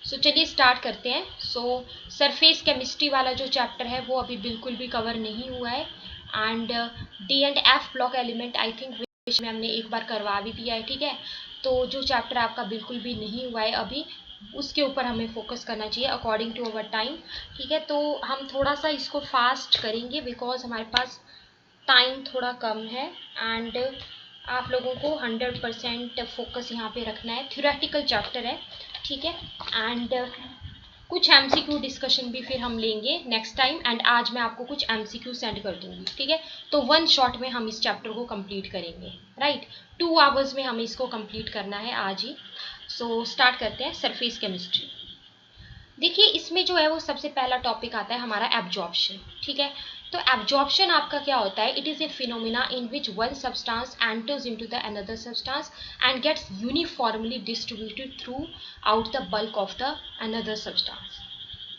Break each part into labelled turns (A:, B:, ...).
A: सो चलिए स्टार्ट करते हैं। सो सरफेस केमिस्ट्री वाला जो चैप्टर है वो अभी बिल्कुल भी कवर नहीं हुआ है, and D and F block element I think में हमने एक बार करवा भी दिया है, ठीक है। तो जो चैप्टर आपका बिल्कुल भी नहीं हुआ है अभी, उसके ऊपर हमें फोकस करना चाहिए अकॉर्डिंग टू अवर टाइम, ठीक है। तो हम थोड़ा सा इसको फास्ट करेंगे बिकॉज हमारे पास टाइम थोड़ा कम है, एंड आप लोगों को 100% फोकस यहाँ पे रखना है। थ्योरेटिकल चैप्टर है, ठीक है। एंड कुछ एमसीक्यू डिस्कशन भी फिर हम लेंगे नेक्स्ट टाइम, एंड आज मैं आपको कुछ एमसीक्यू सेंड कर दूंगी, ठीक है। तो 1 शॉट में हम इस चैप्टर को कंप्लीट करेंगे, राइट। 2 आवर्स में हमें इसको कंप्लीट करना है आज ही। सो स्टार्ट करते हैं सरफेस केमिस्ट्री। देखिए इसमें जो है वो सबसे पहला टॉपिक आता है हमारा एब्जॉर्प्शन, ठीक है। तो एब्जॉर्प्शन आपका क्या होता है? It is a phenomena in which one substance enters into the another substance and gets uniformly distributed throughout the bulk of the another substance.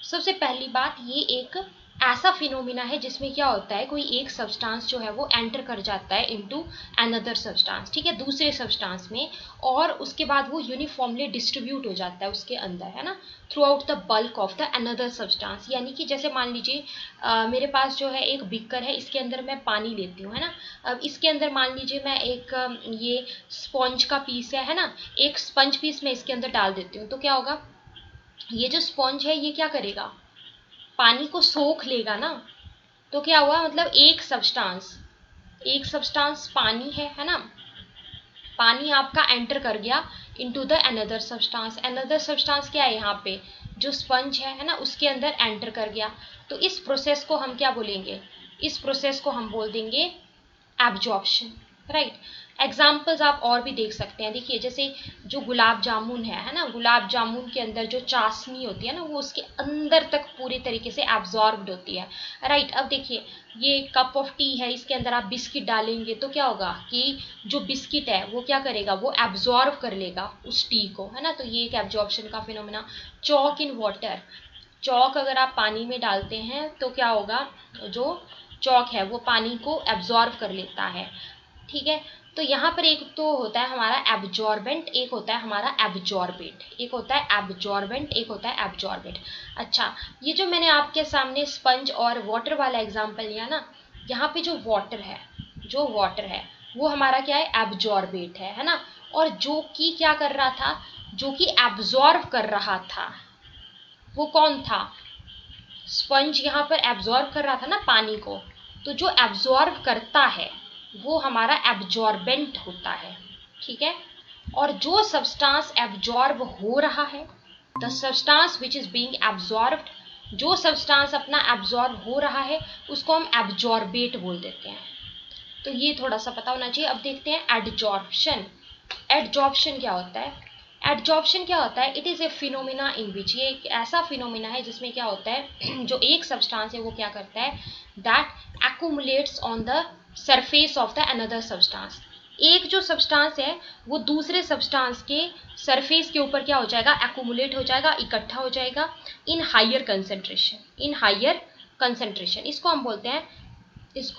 A: सबसे पहली बात, ये एक ऐसा फिनोमिना है जिसमें क्या होता है, कोई एक सब्सटेंस जो है वो एंटर कर जाता है इनटू अनदर सब्सटेंस, ठीक है, दूसरे सब्सटेंस में, और उसके बाद वो यूनिफॉर्मली डिस्ट्रीब्यूट हो जाता है उसके अंदर, है ना, through out the bulk of the another substance. यानी कि जैसे मान लीजिए मेरे पास जो है एक बीकर है, इसके अंदर मैं पानी लेती हूँ, है ना। अब इसके अंदर मान लीजिए मैं एक ये स्पंज का पीस है ना, एक स्पंज पीस मैं इसके अंदर डाल देती हूँ, तो क्या होगा, ये जो स्पंज है ये क्या करेगा, पानी को सोख लेगा ना। तो क्या हुआ, मतलब एक सब्सटेंस पानी है ना, पानी आपका एंटर कर गया into the another substance. Another substance क्या है यहाँ पे, जो स्पंज है ना, उसके अंदर एंटर कर गया। तो इस प्रोसेस को हम क्या बोलेंगे, इस प्रोसेस को हम बोल देंगे एब्जॉर्प्शन, राइट। एग्जाम्पल्स आप और भी देख सकते हैं। देखिए जैसे जो गुलाब जामुन है ना, गुलाब जामुन के अंदर जो चाशनी होती है ना, वो उसके अंदर तक पूरी तरीके से एब्जॉर्ब्ड होती है, राइट। अब देखिए ये कप ऑफ टी है, इसके अंदर आप बिस्किट डालेंगे तो क्या होगा कि जो बिस्किट है वो क्या करेगा, वो एब्जॉर्ब कर लेगा उस टी को, है ना। तो ये एक एब्जॉर्प्शन का phenomena. Chalk in water, chalk अगर आप पानी में डालते हैं तो क्या होगा, जो चॉक है वो पानी को एब्जॉर्ब कर लेता है, ठीक है। तो यहाँ पर एक तो होता है हमारा एब्जॉर्बेंट, एक होता है हमारा एब्जॉर्बेट, एक होता है एब्जॉर्बेंट, एक होता है एब्जॉर्बेट। अच्छा, ये जो मैंने आपके सामने स्पंज और वाटर वाला एग्जांपल लिया ना, यहाँ पे जो वाटर है वो हमारा क्या है, एब्जॉर्बेट है ना। और जो कि क्या कर रहा था, जो कि एब्जॉर्ब कर रहा था, वो कौन था, स्पंज यहाँ पर एब्जॉर्ब कर रहा था ना पानी को। तो जो एब्जॉर्ब करता है वो हमारा एब्जॉर्बेंट होता है, ठीक है। और जो सब्सटेंस एब्जॉर्ब हो रहा है, the substance which is being absorbed, जो सब्सटेंस अपना एब्जॉर्ब हो रहा है उसको हम एब्जॉर्बेट बोल देते हैं। तो ये थोड़ा सा पता होना चाहिए। अब देखते हैं एडजॉर्प्शन। एडजॉर्प्शन क्या होता है? एडजॉर्प्शन क्या होता है? It is a phenomena in which, ये एक ऐसा फिनोमिना है जिसमें क्या होता है जो एक सब्सटेंस है वो क्या करता है, that accumulates on the surface of the another substance. एक जो सब्सटेंस है वो दूसरे सब्सटेंस के सरफेस के ऊपर क्या हो जाएगा, एक्यूमुलेट हो जाएगा, इकट्ठा हो जाएगा इन हायर कंसेंट्रेशन। इसको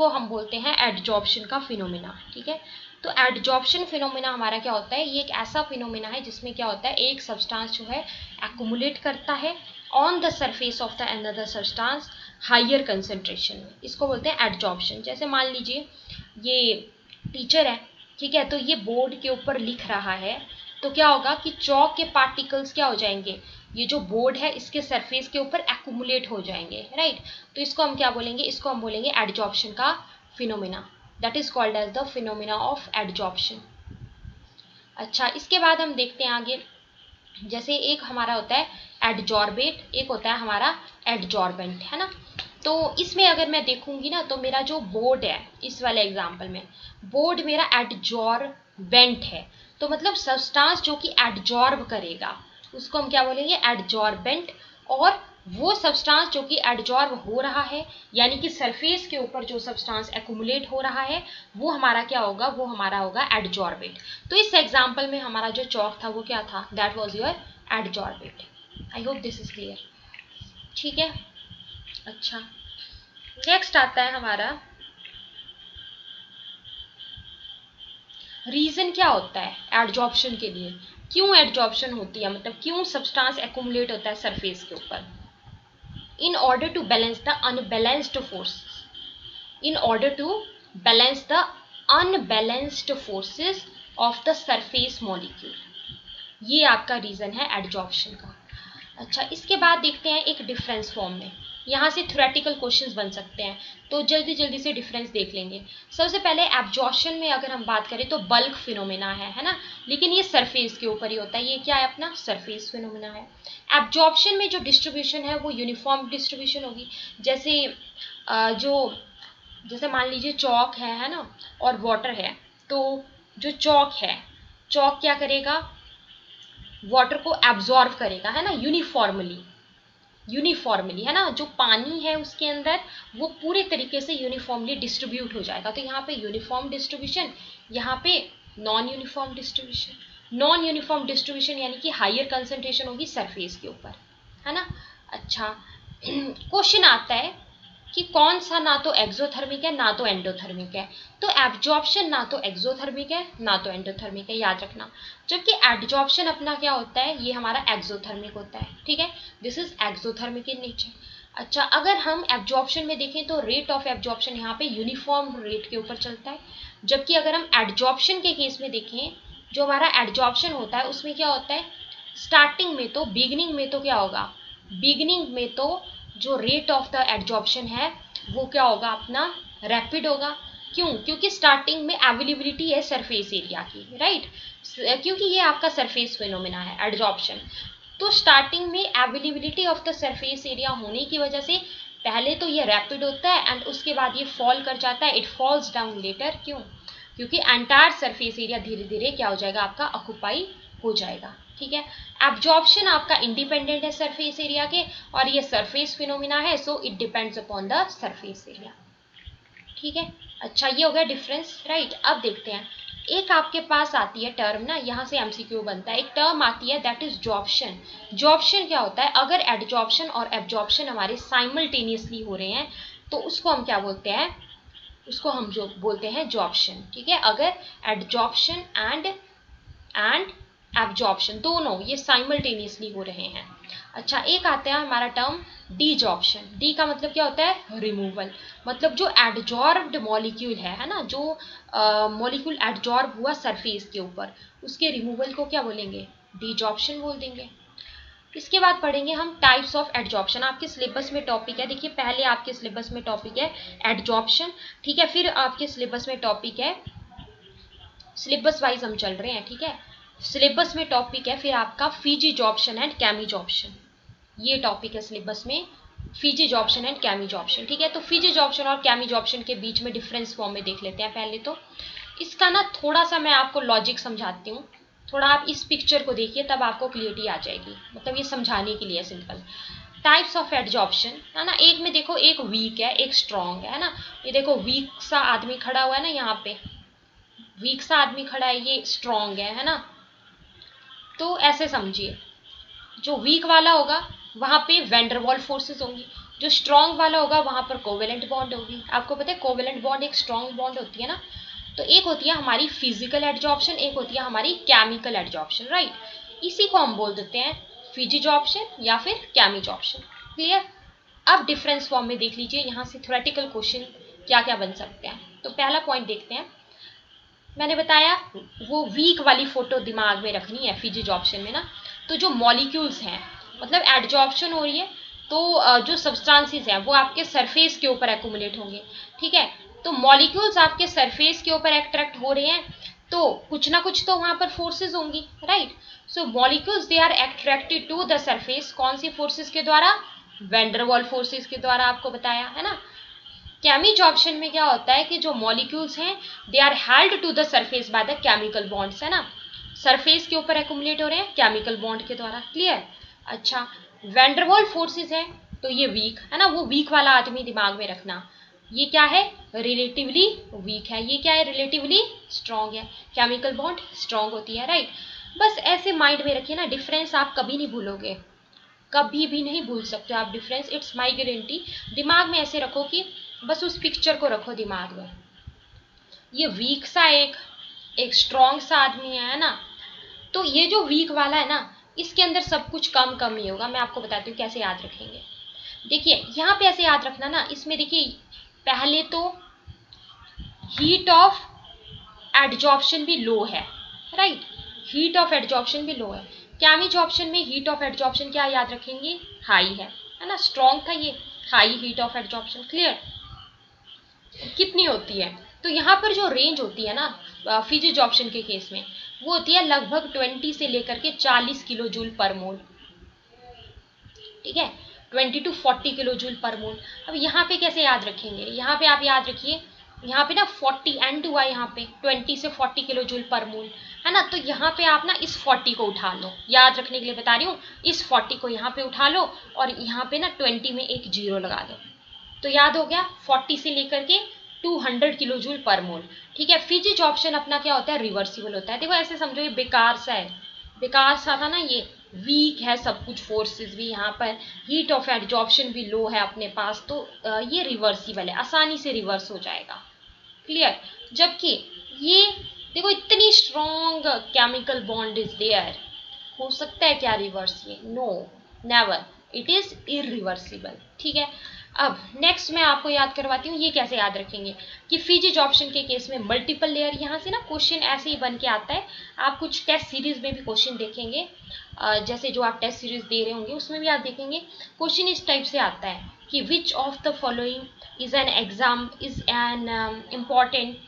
A: हम बोलते हैं एडजॉर्प्शन का फिनोमिना, ठीक है। तो एडजॉर्प्शन फिनोमिना हमारा क्या होता है, ये एक ऐसा फिनोमिना है जिसमें क्या होता है, एक सब्सटेंस जो है एक्यूमुलेट करता है on the surface of the another substance higher concentration में, इसको बोलते हैं एडजॉर्प्शन। जैसे मान लीजिए ये टीचर है, ठीक है, तो ये बोर्ड के ऊपर लिख रहा है, तो क्या होगा कि चॉक के पार्टिकल्स क्या हो जाएंगे, ये जो बोर्ड है इसके सरफेस के ऊपर एक्यूमुलेट हो जाएंगे, राइट। तो इसको हम क्या बोलेंगे, इसको हम बोलेंगे एडजॉर्प्शन का phenomena, that is called as the phenomena of adsorption. अच्छा, इसके बाद हम देखते हैं आगे, जैसे एक हमारा होता है एडजॉर्बेट, एक होता है हमारा एडजॉर्बेंट, है ना। तो इसमें अगर मैं देखूंगी ना, तो मेरा जो बोर्ड है इस वाले एग्जांपल में, बोर्ड मेरा एडजॉर्बेंट है, तो मतलब सब्सटेंस जो कि एडजॉर्ब करेगा उसको हम क्या बोलेंगे, एडजॉर्बेंट। और वो सब्सटेंस जो कि एडजॉर्ब हो रहा है, यानी कि सरफेस के ऊपर जो सब्सटेंस एक्यूमुलेट हो रहा है, वो हमारा क्या होगा, वो हमारा होगा एडजॉर्बेट। तो इस एग्जांपल में हमारा जो चॉक था वो क्या था, that was your adsorbate. I hope this is clear, ठीक है। अच्छा, नेक्स्ट आता है हमारा रीजन क्या होता है एडजॉर्प्शन के लिए। क्यों एडजॉर्प्शन होती है, मतलब क्यों सब्सटेंस एक्यूमुलेट होता है सरफेस के ऊपर? In order to balance the unbalanced force, in order to balance the unbalanced forces of the surface molecule. ये आपका रीजन है एडजॉर्प्शन का। अच्छा, इसके बाद देखते हैं एक डिफरेंस फॉर्म में, यहाँ से थ्योरेटिकल क्वेश्चंस बन सकते हैं, तो जल्दी जल्दी से डिफरेंस देख लेंगे। सबसे पहले एब्जॉर्प्शन में अगर हम बात करें तो बल्क फिनोमेना है ना, लेकिन ये सरफेस के ऊपर ही होता है। ये क्या है अपना? सरफेस फिनोमेना है। एब्जॉर्प्शन में जो डिस्ट्रीब्यूशन है वो यूनिफॉर्म डिस्ट्रीब्यूशन होगी। जैसे मान लीजिए चौक है ना, और वाटर है, तो जो चौक है, चौक क्या करेगा? वाटर को एब्जॉर्ब करेगा, है ना, यूनिफॉर्मली है ना। जो पानी है उसके अंदर वो पूरे तरीके से यूनिफॉर्मली डिस्ट्रीब्यूट हो जाएगा। तो यहाँ पे यूनिफॉर्म डिस्ट्रीब्यूशन, यहाँ पे non uniform distribution. Non uniform distribution यानी कि हायर कंसंट्रेशन होगी सरफेस के ऊपर, है ना। अच्छा, क्वेश्चन आता है कि कौन सा ना तो एक्सोथर्मिक है ना तो एंडोथर्मिक है। तो एब्जॉर्प्शन ना तो एक्सोथर्मिक है ना तो एंडोथर्मिक है, याद रखना। जबकि एडजॉर्प्शन अपना क्या होता है? ये हमारा एक्सोथर्मिक होता है, ठीक है। This is exothermic in nature. अच्छा, अगर हम एब्जॉर्प्शन में देखें तो रेट ऑफ एब्जॉर्प्शन यहाँ पे यूनिफॉर्म रेट के ऊपर चलता है। जबकि अगर हम एडजॉर्प्शन के केस में देखें, जो हमारा एडजॉर्प्शन होता है उसमें क्या होता है? स्टार्टिंग में तो, बिगिनिंग में तो क्या होगा? बिगिनिंग में तो जो रेट ऑफ द एडजॉर्प्शन है वो क्या होगा अपना? रैपिड होगा। क्यों? क्योंकि स्टार्टिंग में अवेलेबिलिटी है सरफेस एरिया की, राइट, क्योंकि ये आपका सरफेस फिनोमेना है एडजॉर्प्शन। तो स्टार्टिंग में availability of the surface area होने की वजह से पहले तो ये रैपिड होता है एंड उसके बाद ये फॉल कर जाता है, इट फॉल्स डाउन लेटर। क्यों? क्योंकि एंटायर सरफेस एरिया धीरे धीरे क्या हो जाएगा? आपका ऑक्युपाई हो जाएगा, ठीक है। एब्जॉर्प्शन आपका इंडिपेंडेंट है सरफेस एरिया के, और ये सरफेस फिनोमिना है, so it depends upon the surface area, ठीक है। अच्छा, ये हो गया डिफरेंस, राइट। अब देखते हैं, एक आपके पास आती है टर्म ना, यहाँ से एमसीक्यू बनता है, एक टर्म आती है दैट इज जॉर्प्शन। जॉर्प्शन क्या होता है? अगर एडजॉर्प्शन और एब्जॉर्प्शन हमारे साइमल्टेनियसली हो रहे हैं तो उसको हम क्या बोलते हैं? उसको हम जो बोलते हैं जॉर्प्शन, ठीक है। अगर एडजॉर्प्शन एंड एब्जॉर्प्शन दोनों ये साइमल्टेनियसली हो रहे हैं। अच्छा, एक आता है हमारा टर्म डीजॉर्प्शन। डी का मतलब क्या होता है? रिमूवल। मतलब जो एडजॉर्ब्ड मॉलिक्यूल है ना, जो मॉलिक्यूल एडजॉर्ब हुआ सरफेस के ऊपर, उसके रिमूवल को क्या बोलेंगे? डीजॉर्प्शन बोल देंगे। इसके बाद पढ़ेंगे हम टाइप्स ऑफ एडजॉर्प्शन। आपके सिलेबस में टॉपिक है, देखिए पहले आपके सिलेबस में टॉपिक है एडजॉर्प्शन, ठीक है। फिर आपके सिलेबस में टॉपिक है, सिलेबस वाइज हम चल रहे हैं, ठीक है। सिलेबस में टॉपिक है फिर आपका फिजिजॉर्प्शन एंड कैमिजॉर्प्शन। ये टॉपिक है सिलेबस में, फिजिजॉर्प्शन एंड कैमिजॉर्प्शन, ठीक है। तो फिजिजॉर्प्शन और कैमिजॉर्प्शन के बीच में डिफरेंस फॉर्म में देख लेते हैं पहले तो। इसका ना थोड़ा सा मैं आपको लॉजिक समझाती हूँ, थोड़ा आप इस पिक्चर को देखिए तब आपको क्लियरिटी आ जाएगी, मतलब ये समझाने के लिए सिंपल। टाइप्स ऑफ एडजॉर्प्शन है ना, एक में देखो, एक वीक है एक स्ट्रॉन्ग है ना। ये देखो वीक सा आदमी खड़ा हुआ है ना, यहाँ पे वीक सा आदमी खड़ा है, ये स्ट्रॉन्ग है ना। तो ऐसे समझिए, जो वीक वाला होगा वहां पे वैंडरवॉल फोर्सेस होंगी, जो स्ट्रॉन्ग वाला होगा वहां पर कोवेलेंट बॉन्ड होगी। आपको पता है कोवेलेंट बॉन्ड एक स्ट्रॉन्ग बॉन्ड होती है ना। तो एक होती है हमारी फिजिकल एडजॉर्प्शन, एक होती है हमारी केमिकल एडजॉर्प्शन, राइट। इसी को हम बोल देते हैं फिजिजॉर्प्शन या फिर केमिजॉर्प्शन। क्लियर? अब डिफरेंस फॉर्म में देख लीजिए, यहाँ से थ्योरेटिकल क्वेश्चन क्या क्या बन सकते हैं। तो पहला पॉइंट देखते हैं, मैंने बताया वो वीक वाली फोटो दिमाग में रखनी है फिजिजॉर्प्शन में ना। तो जो मॉलिक्यूल्स हैं, मतलब एडजॉर्प्शन हो रही है तो जो सब्सटेंसेस हैं वो आपके सरफेस के ऊपर एक्यूमुलेट होंगे, ठीक है। तो मॉलिक्यूल्स आपके सरफेस के ऊपर अट्रैक्ट हो रहे हैं तो कुछ ना कुछ तो वहां पर फोर्सेस होंगी, right. So molecules they are attracted to the surface, कौन सी फोर्सेस के द्वारा? वैंडरवॉल फोर्सेस के द्वारा, आपको बताया है ना। केमिजॉर्प्शन में क्या होता है कि जो मॉलिक्यूल्स हैं they are held to the surface by the chemical bonds, है ना। सरफेस के ऊपर एक्यूमुलेट हो रहे हैं केमिकल बॉन्ड के द्वारा, क्लियर। अच्छा, वैंडरवॉल फोर्सेस है तो ये वीक है ना, वो वीक वाला आदमी दिमाग में रखना। ये क्या है? रिलेटिवली वीक है, ये क्या है? रिलेटिवली स्ट्रॉन्ग है। केमिकल बॉन्ड स्ट्रॉन्ग होती है, राइट। बस ऐसे माइंड में रखिए ना, डिफरेंस आप कभी नहीं भूलोगे, कभी भी नहीं भूल सकते आप डिफरेंस, इट्स माई गारंटी। दिमाग में ऐसे रखो कि बस उस पिक्चर को रखो दिमाग में, ये वीक सा एक स्ट्रॉन्ग सा आदमी है ना, तो ये जो वीक वाला है ना, इसके अंदर सब कुछ कम कम ही होगा। मैं आपको बताती हूँ कैसे याद रखेंगे। देखिए यहाँ पे ऐसे याद रखना ना, इसमें देखिए पहले तो हीट ऑफ एडजॉर्प्शन भी लो है, राइट, हीट ऑफ एडजॉर्प्शन भी लो है। कैमिजॉर्प्शन में हीट ऑफ एडजॉर्प्शन क्या याद रखेंगे, हाई है ना, स्ट्रॉन्ग था ये, high heat of adsorption. Clear, कितनी होती है, तो यहाँ पर जो रेंज होती है ना फिजिजॉर्प्शन के केस में, वो होती है लगभग 20 से लेकर के 40 किलो जूल पर मोल, ठीक है, 20 to 40 किलो जूल पर मोल। अब यहाँ पे कैसे याद रखेंगे, यहाँ पे आप याद रखिए, यहाँ पे ना 40 एंड हुआ, यहाँ पे 20 से 40 किलो जूल पर मोल है ना, तो यहाँ पे आप ना इस 40 को उठा लो, याद रखने के लिए बता रही हूँ, इस 40 को यहाँ पे उठा लो और यहाँ पे ना 20 में एक जीरो लगा दो, तो याद हो गया 40 से लेकर के 200 किलो जूल पर मोल, ठीक है। फिजिजॉर्प्शन अपना क्या होता है, रिवर्सिबल होता है। देखो ऐसे समझो ये बेकार सा है, बेकार सा था ना, ये वीक है सब कुछ, फोर्सेस भी यहाँ पर, हीट ऑफ एडजॉर्प्शन भी लो है अपने पास, तो ये रिवर्सिबल है, आसानी से रिवर्स हो जाएगा। क्लियर, जबकि ये देखो इतनी strong chemical bond is there, हो सकता है क्या रिवर्स, ये no, never, it is irreversible, ठीक है। अब नेक्स्ट मैं आपको याद करवाती हूँ ये कैसे याद रखेंगे कि फिजिजॉर्प्शन के केस में मल्टीपल लेयर, यहाँ से ना क्वेश्चन ऐसे ही बन के आता है, आप कुछ टेस्ट सीरीज में भी क्वेश्चन देखेंगे, जैसे जो आप टेस्ट सीरीज दे रहे होंगे उसमें भी आप देखेंगे क्वेश्चन इस टाइप से आता है कि which of the following is an important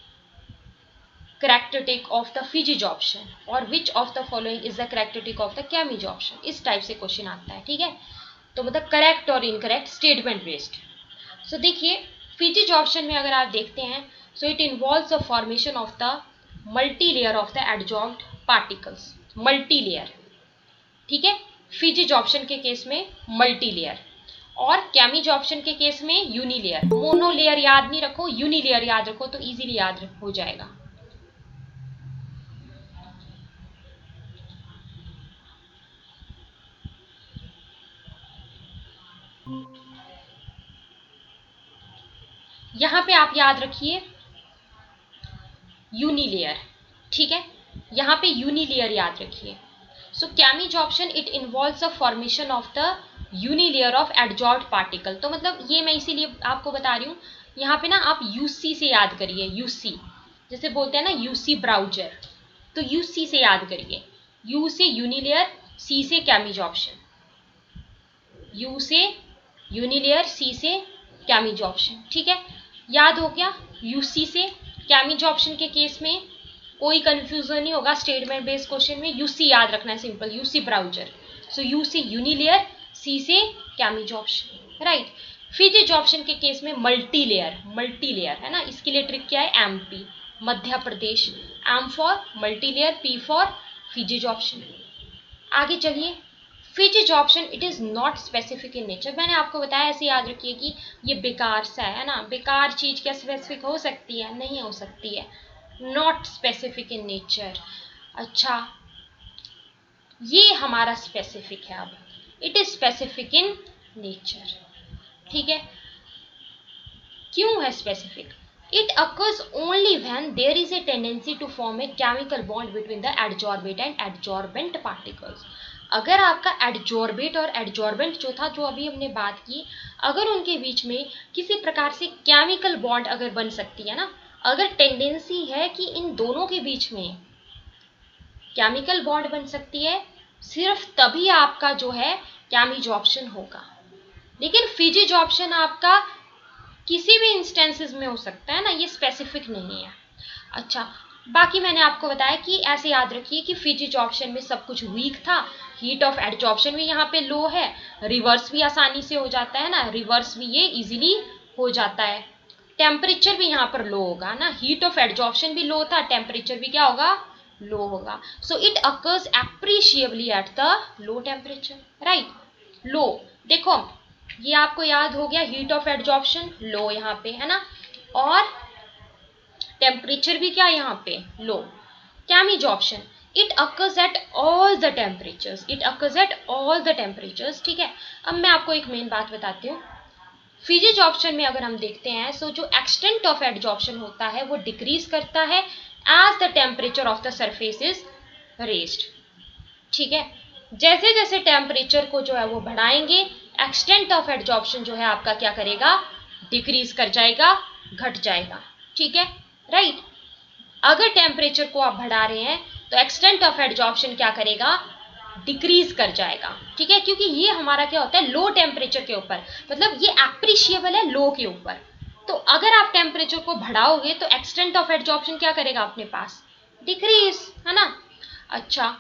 A: characteristic of the फिजिजॉर्प्शन और which of the following is the characteristic of the कैमिजॉर्प्शन, इस टाइप से क्वेश्चन आता है, ठीक है। तो मतलब करेक्ट और इनकरेक्ट स्टेटमेंट बेस्ड। सो देखिए फिजिजॉर्प्शन में अगर आप देखते हैं, so it involves the formation of the multi layer of the adsorbed particles, multi layer, ठीक है, फिजिजॉर्प्शन के केस में मल्टी लेयर, और कैमिजॉर्प्शन के केस में यूनिलेयर। मोनो लेयर याद नहीं रखो, यूनिलेयर याद रखो तो इजीली याद हो जाएगा। यहां पे आप याद रखिए यूनिलेयर, ठीक है, यहां पे यूनिलेयर याद रखिए। So chemisorption it involves the formation of the unilayer of adsorbed particle, तो मतलब ये मैं इसीलिए आपको बता रही हूँ, यहाँ पे ना आप यूसी से याद करिए, यूसी जैसे बोलते हैं ना यूसी ब्राउजर, तो यूसी से याद करिए, यू से यूनिलेयर, सी से कैमिजॉर्प्शन, यू से यूनिलेयर, सी से कैमिजॉर्प्शन, ठीक है, याद हो गया। यूसी से कैमिजॉर्प्शन के केस में कोई कंफ्यूजन नहीं होगा, स्टेटमेंट बेस्ड क्वेश्चन में यूसी याद रखना है, simple, UC browser. So you से यूनिलेयर, सी से कैमिजॉर्प्शन, राइट। फिजिजॉर्प्शन के केस में मल्टी लेयर है ना, इसके लिए ट्रिक क्या है, MP, Madhya Pradesh, M for multilayer, P for physisorption. आगे चलिए, physisorption it is not specific in nature, मैंने आपको बताया, ऐसे याद रखिए कि ये बेकार सा है ना, बेकार चीज क्या स्पेसिफिक हो सकती है, नहीं हो सकती है, नॉट स्पेसिफिक इन नेचर। अच्छा, ये हमारा स्पेसिफिक है, अब it is specific in nature, ठीक है। क्यों है specific, it occurs only when there is a tendency to form a chemical bond between the adsorbate and adsorbent particles। अगर आपका एडजॉर्बेट और एडजॉर्बेंट जो था, जो अभी हमने बात की, अगर उनके बीच में किसी प्रकार से केमिकल बॉन्ड अगर बन सकती है ना, अगर टेंडेंसी है कि इन दोनों के बीच में केमिकल बॉन्ड बन सकती है, सिर्फ तभी आपका जो है कैमिजॉर्प्शन होगा। लेकिन फिजिजॉर्प्शन आपका किसी भी इंस्टेंसेस में हो सकता है ना, ये स्पेसिफिक नहीं है। अच्छा, बाकी मैंने आपको बताया कि ऐसे याद रखिए कि फिजिजॉर्प्शन में सब कुछ वीक था, हीट ऑफ एडजॉर्प्शन भी यहाँ पे लो है, रिवर्स भी आसानी से हो जाता है ना, रिवर्स भी ये इजीली हो जाता है, टेम्परेचर भी यहाँ पर लो होगा ना, हीट ऑफ एडजॉर्प्शन भी लो था, टेम्परेचर भी क्या होगा, लो होगा। So it occurs appreciably at the low temperature, right, low. देखो ये आपको याद हो गया, हीट ऑफ एडजॉर्प्शन लो यहाँ पे है ना, और टेम्परेचर भी क्या यहाँ पे low. Chemisorption it occurs at all the temperatures, it occurs at all the temperatures, ठीक है। अब मैं आपको एक मेन बात बताती हूँ, फिजिजॉर्प्शन में अगर हम देखते हैं, सो जो एक्सटेंट ऑफ एडजॉर्प्शन होता है वो डिक्रीज करता है as the temperature of the surface is raised, ठीक है, जैसे जैसे टेम्परेचर को जो है वो बढ़ाएंगे, एक्सटेंट ऑफ एडजॉर्प्शन जो है आपका क्या करेगा, डिक्रीज कर जाएगा, घट जाएगा। ठीक है, राइट। अगर टेम्परेचर को आप बढ़ा रहे हैं तो एक्सटेंट ऑफ एडजॉर्प्शन क्या करेगा, डिक्रीज कर जाएगा। ठीक है, क्योंकि ये हमारा क्या होता है, लो टेम्परेचर के ऊपर, मतलब ये एप्रिशिएबल है लो के ऊपर। तो अगर आप टेम्परेचर को बढ़ाओगे तो एक्सटेंट ऑफ एडजॉर्प्शन क्या करेगा अपने पास, डिक्रीज, है ना। अच्छा,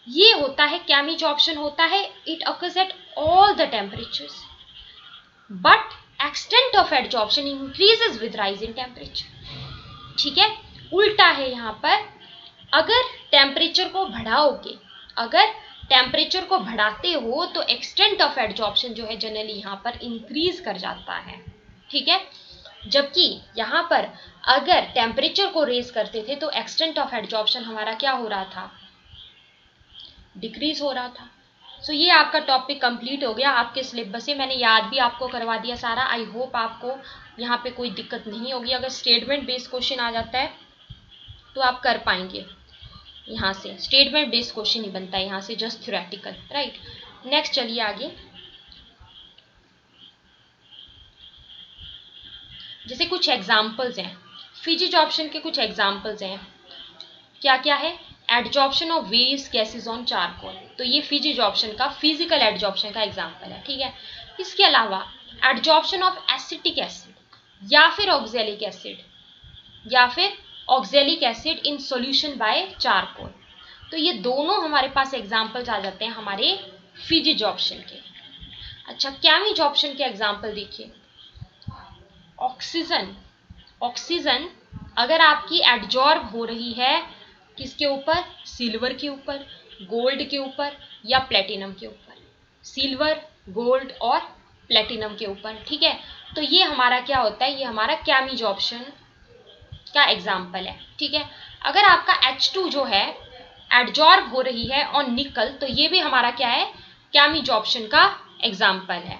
A: ये होता है कैमीजॉर्प्शन होता है, it occurs at all the temperatures, but extent of adsorption increases with rise in temperature. ठीक है, उल्टा है यहाँ पर, अगर टेम्परेचर को बढ़ाओगे, अगर टेम्परेचर को बढ़ाते हो तो एक्सटेंट ऑफ एडजॉर्प्शन जो है जनरली यहाँ पर इंक्रीज कर जाता है। ठीक है, जबकि यहाँ पर अगर टेम्परेचर को रेज करते थे तो एक्सटेंट ऑफ एडजॉर्प्शन हमारा क्या हो रहा था, डिक्रीज हो रहा था। सो ये आपका टॉपिक कंप्लीट हो गया आपके सिलेबस से, मैंने याद भी आपको करवा दिया सारा। आई होप आपको यहाँ पे कोई दिक्कत नहीं होगी। अगर स्टेटमेंट बेस्ड क्वेश्चन आ जाता है तो आप कर पाएंगे, यहाँ से स्टेटमेंट बेस्ड क्वेश्चन ही बनता है यहाँ से, जस्ट थ्योरेटिकल, राइट। नेक्स्ट चलिए आगे, जैसे कुछ एग्जाम्पल्स हैं, फिजिजॉर्प्शन के कुछ एग्जाम्पल्स हैं, क्या क्या है, adsorption of various gases on charcoal, तो ये फिजिजॉर्प्शन का, फिजिकल एडजॉर्प्शन का एग्जाम्पल है। ठीक है, इसके अलावा एडजॉर्प्शन ऑफ एसिटिक एसिड या फिर ऑक्जेलिक एसिड, या फिर oxalic acid in solution bye charcoal, तो ये दोनों हमारे पास एग्जाम्पल्स आ जाते हैं हमारे फिजिजॉर्प्शन के। अच्छा, कैमिजॉर्प्शन के एग्जाम्पल देखिए, ऑक्सीजन, ऑक्सीजन अगर आपकी एडजॉर्ब हो रही है किसके ऊपर, सिल्वर के ऊपर, गोल्ड के ऊपर या प्लेटिनम के ऊपर, सिल्वर, गोल्ड और प्लेटिनम के ऊपर। ठीक है, तो ये हमारा क्या होता है, ये हमारा कैमिजॉर्प्शन का एग्जाम्पल है। ठीक है, अगर आपका H2 जो है एडजॉर्ब हो रही है ऑन निकल, तो ये भी हमारा क्या है, कैमिजॉर्प्शन का एग्जाम्पल है।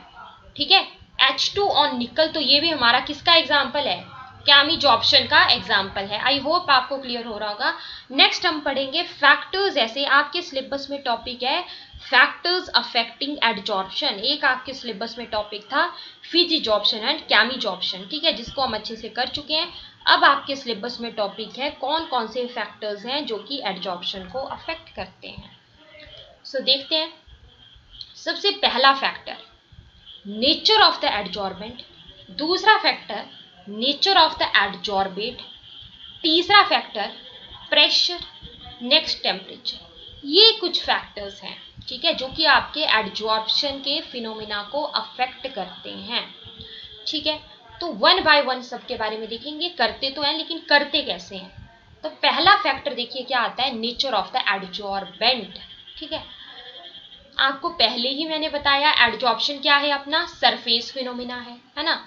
A: ठीक है, H2 ऑन निकल, तो ये भी हमारा किसका एग्जाम्पल है, कैमिजॉर्प्शन का एग्जाम्पल है। आई होप आपको क्लियर हो रहा होगा। नेक्स्ट हम पढ़ेंगे फैक्टर्स, ऐसे आपके सिलेबस में टॉपिक है फैक्टर्स अफेक्टिंग एडजॉर्प्शन, एक आपके सिलेबस में टॉपिक था फिजिजॉर्प्शन एंड कैमिजॉर्प्शन। ठीक है, जिसको हम अच्छे से कर चुके हैं। अब आपके सिलेबस में टॉपिक है कौन कौन से फैक्टर्स हैं जो कि एडजॉर्प्शन को अफेक्ट करते हैं। सो देखते हैं, सबसे पहला factor nature of the adsorbent, दूसरा factor nature of the adsorbate, तीसरा फैक्टर प्रेशर, नेक्स्ट टेम्परेचर। ये कुछ फैक्टर्स हैं, ठीक है, जो कि आपके एडजॉर्प्शन के फिनोमिना को अफेक्ट करते हैं। ठीक है, तो वन बाय वन सबके बारे में देखेंगे, करते तो हैं लेकिन करते कैसे हैं। तो पहला फैक्टर देखिए क्या आता है, नेचर ऑफ द एडजॉर्बेंट। ठीक है, आपको पहले ही मैंने बताया एडजॉर्प्शन क्या है अपना, सरफेस फिनोमिना है ना।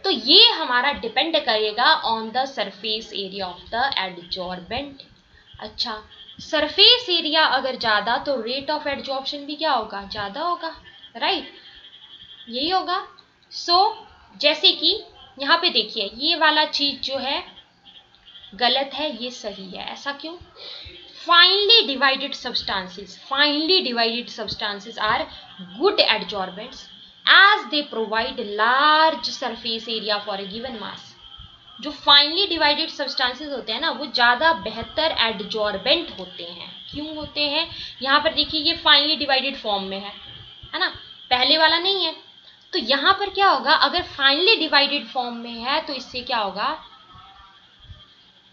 A: तो ये हमारा डिपेंड करेगा on the surface area of the adsorbent. अच्छा, सरफेस एरिया अगर ज्यादा तो रेट ऑफ एडजॉर्प्शन भी क्या होगा, ज्यादा होगा, राइट, यही होगा। सो जैसे कि यहाँ पे देखिए ये वाला चीज जो है गलत है, ये सही है, ऐसा क्यों, finely divided substances are good adsorbents as they provide large surface area for a given mass। जो फाइनली डिवाइडेड सब्सटेंसेस होते हैं ना, वो ज्यादा बेहतर एडजॉर्बेंट होते हैं। क्यों होते हैं, यहाँ पर देखिए ये फाइनली डिवाइडेड फॉर्म में है ना, पहले वाला नहीं है। तो यहाँ पर क्या होगा, अगर फाइनली डिवाइडेड फॉर्म में है तो इससे क्या होगा,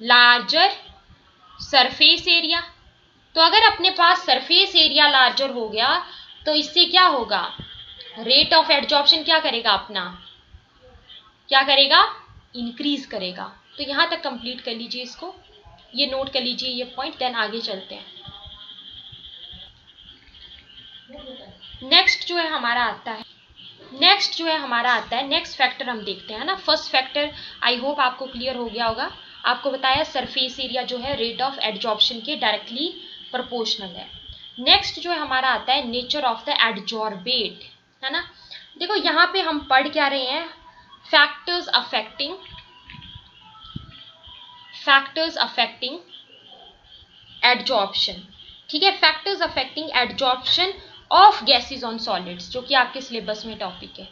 A: लार्जर सरफेस एरिया। तो अगर अपने पास सरफेस एरिया लार्जर हो गया तो इससे क्या होगा, रेट ऑफ एडजॉर्प्शन क्या करेगा अपना, क्या करेगा, इंक्रीज करेगा। तो यहां तक कंप्लीट कर लीजिए, इसको ये नोट कर लीजिए ये पॉइंट, देन आगे चलते हैं। नेक्स्ट जो है हमारा आता है, नेक्स्ट फैक्टर हम देखते हैं ना। फर्स्ट फैक्टर आई होप आपको क्लियर हो गया होगा, आपको बताया सरफेस एरिया जो है रेट ऑफ एडजॉर्प्शन के डायरेक्टली प्रोपोर्शनल है। नेक्स्ट जो है हमारा आता है नेचर ऑफ द एडजॉर्बेट, है ना। देखो यहाँ पे हम पढ़ क्या रहे हैं, फैक्टर्स अफेक्टिंग एडजॉर्प्शन। ठीक है, factors affecting adsorption of gases on solids, जो कि आपके सिलेबस में टॉपिक है,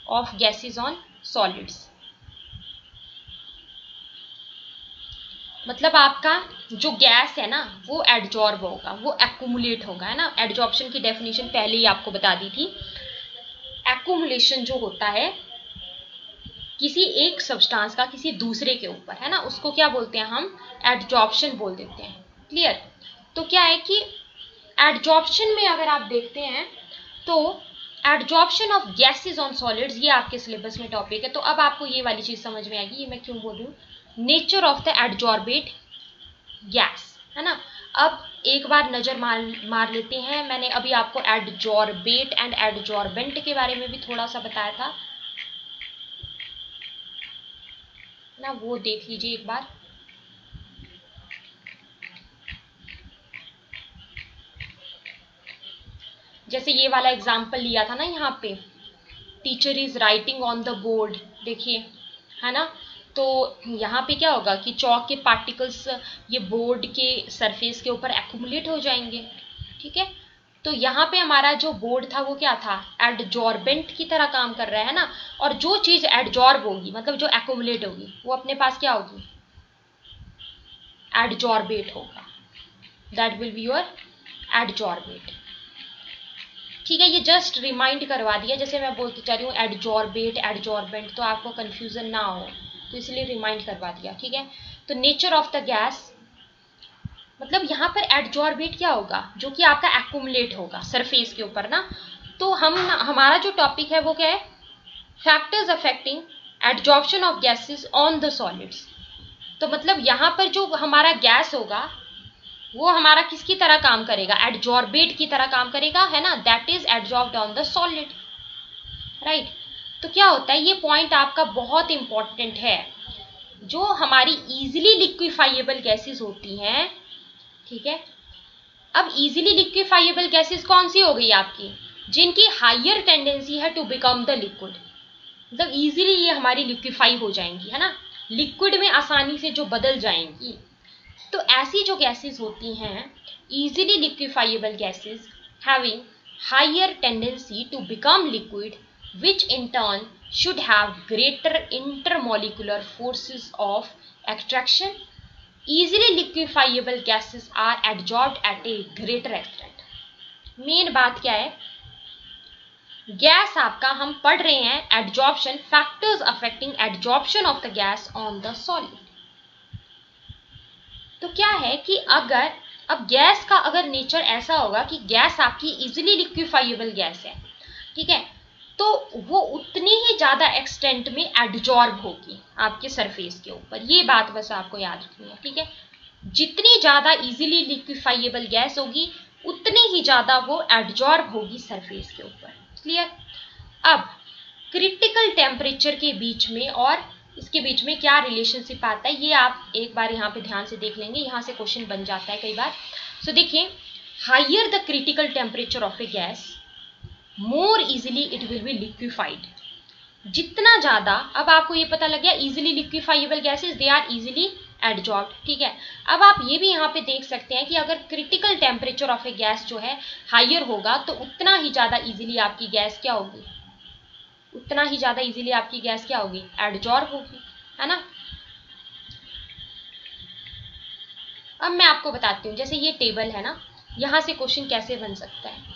A: ऑफ गैसेज ऑन सॉलिड्स। मतलब आपका जो गैस है ना वो एडजॉर्ब होगा, वो एक्यूमुलेट होगा, है ना। एडजॉर्प्शन की डेफिनेशन पहले ही आपको बता दी थी। एक्यूमुलेशन जो होता है किसी एक सब्सटेंस का किसी दूसरे के ऊपर, है ना, उसको क्या बोलते हैं हम, एडजॉर्प्शन बोल देते हैं। क्लियर। तो क्या है कि एडजॉर्प्शन में अगर आप देखते हैं तो adsorption of gases on solids, ये आपके सिलेबस में टॉपिक है। तो अब आपको ये वाली चीज समझ में आएगी, ये मैं क्यों बोल रही हूँ, nature of the adsorbate gas, है ना। अब एक बार नजर मार लेते हैं, मैंने अभी आपको एडजॉर्बेट एंड एडजॉर्बेंट के बारे में भी थोड़ा सा बताया था ना, वो देख लीजिए एक बार। जैसे ये वाला एग्जाम्पल लिया था ना यहाँ पे, teacher is writing on the board, देखिए, है ना। तो यहाँ पे क्या होगा कि चौक के पार्टिकल्स ये बोर्ड के सरफेस के ऊपर एक्यूमुलेट हो जाएंगे, ठीक है। तो यहाँ पे हमारा जो बोर्ड था वो क्या था, एडजॉर्बेंट की तरह काम कर रहा है ना। और जो चीज एडजॉर्ब होगी, मतलब जो एक्यूमुलेट होगी, वो अपने पास क्या होगी, एडजॉर्बेट होगा, that will be your adsorbate. ठीक है, ये जस्ट रिमाइंड करवा दिया, जैसे मैं बोलती जा रही हूँ एडजॉर्बेट एडजॉर्बेंट, तो आपको कंफ्यूजन ना हो, तो इसलिए रिमाइंड करवा दिया, ठीक है। तो नेचर ऑफ द गैस, मतलब यहाँ पर एडजॉर्बेट क्या होगा, जो कि आपका एक्यूमुलेट होगा सरफेस के ऊपर ना। तो हमारा जो टॉपिक है वो क्या है, factors affecting adsorption of gases on the solids. तो मतलब यहाँ पर जो हमारा गैस होगा वो हमारा किसकी तरह काम करेगा, एडजॉर्बेट की तरह काम करेगा, है ना, that is adsorbed on the solid, right. तो क्या होता है, ये पॉइंट आपका बहुत इंपॉर्टेंट है, जो हमारी इजीली लिक्विफाइएबल गैसेस होती हैं, ठीक है। अब इजीली लिक्विफाइएबल गैसेस कौन सी हो गई आपकी, जिनकी हायर टेंडेंसी है टू बिकम द लिक्विड, मतलब इजीली ये हमारी लिक्विफाई हो जाएंगी, है ना, लिक्विड में आसानी से जो बदल जाएंगी। तो ऐसी जो गैसेस होती हैं, easily liquefiable gases having higher tendency to become liquid, which in turn should have greater intermolecular forces of attraction. Easily liquefiable gases are adsorbed at a greater extent. Main बात क्या है, गैस आपका हम पढ़ रहे हैं adsorption, factors affecting adsorption of the gas on the solid. तो क्या है कि अगर अब गैस का अगर नेचर ऐसा होगा कि गैस आपकी इजीली लिक्विफाइएबल गैस है, ठीक है, तो वो उतनी ही ज्यादा एक्सटेंट में एडजॉर्ब होगी आपके सरफेस के ऊपर, ये बात बस आपको याद रखनी है, ठीक है। जितनी ज्यादा इजीली लिक्विफाइएबल गैस होगी उतनी ही ज्यादा वो एडजॉर्ब होगी सरफेस के ऊपर। क्लियर। अब क्रिटिकल टेम्परेचर के बीच में और इसके बीच में क्या रिलेशनशिप आता है, ये आप एक बार यहाँ पे ध्यान से देख लेंगे, यहाँ से क्वेश्चन बन जाता है कई बार। सो देखिए, higher the critical temperature of a gas more easily it will be liquefied. जितना ज्यादा, अब आपको ये पता लग गया easily liquefiable gases they are easily adsorbed, ठीक है। अब आप ये भी यहाँ पे देख सकते हैं कि अगर critical temperature of a gas जो है हायर होगा तो उतना ही ज्यादा इजिली आपकी गैस क्या होगी, उतना ही ज्यादा इजीली आपकी गैस क्या होगी, एडजॉर्ब होगी, है ना। अब मैं आपको बताती हूँ, जैसे ये टेबल है ना, यहाँ से क्वेश्चन कैसे बन सकता है।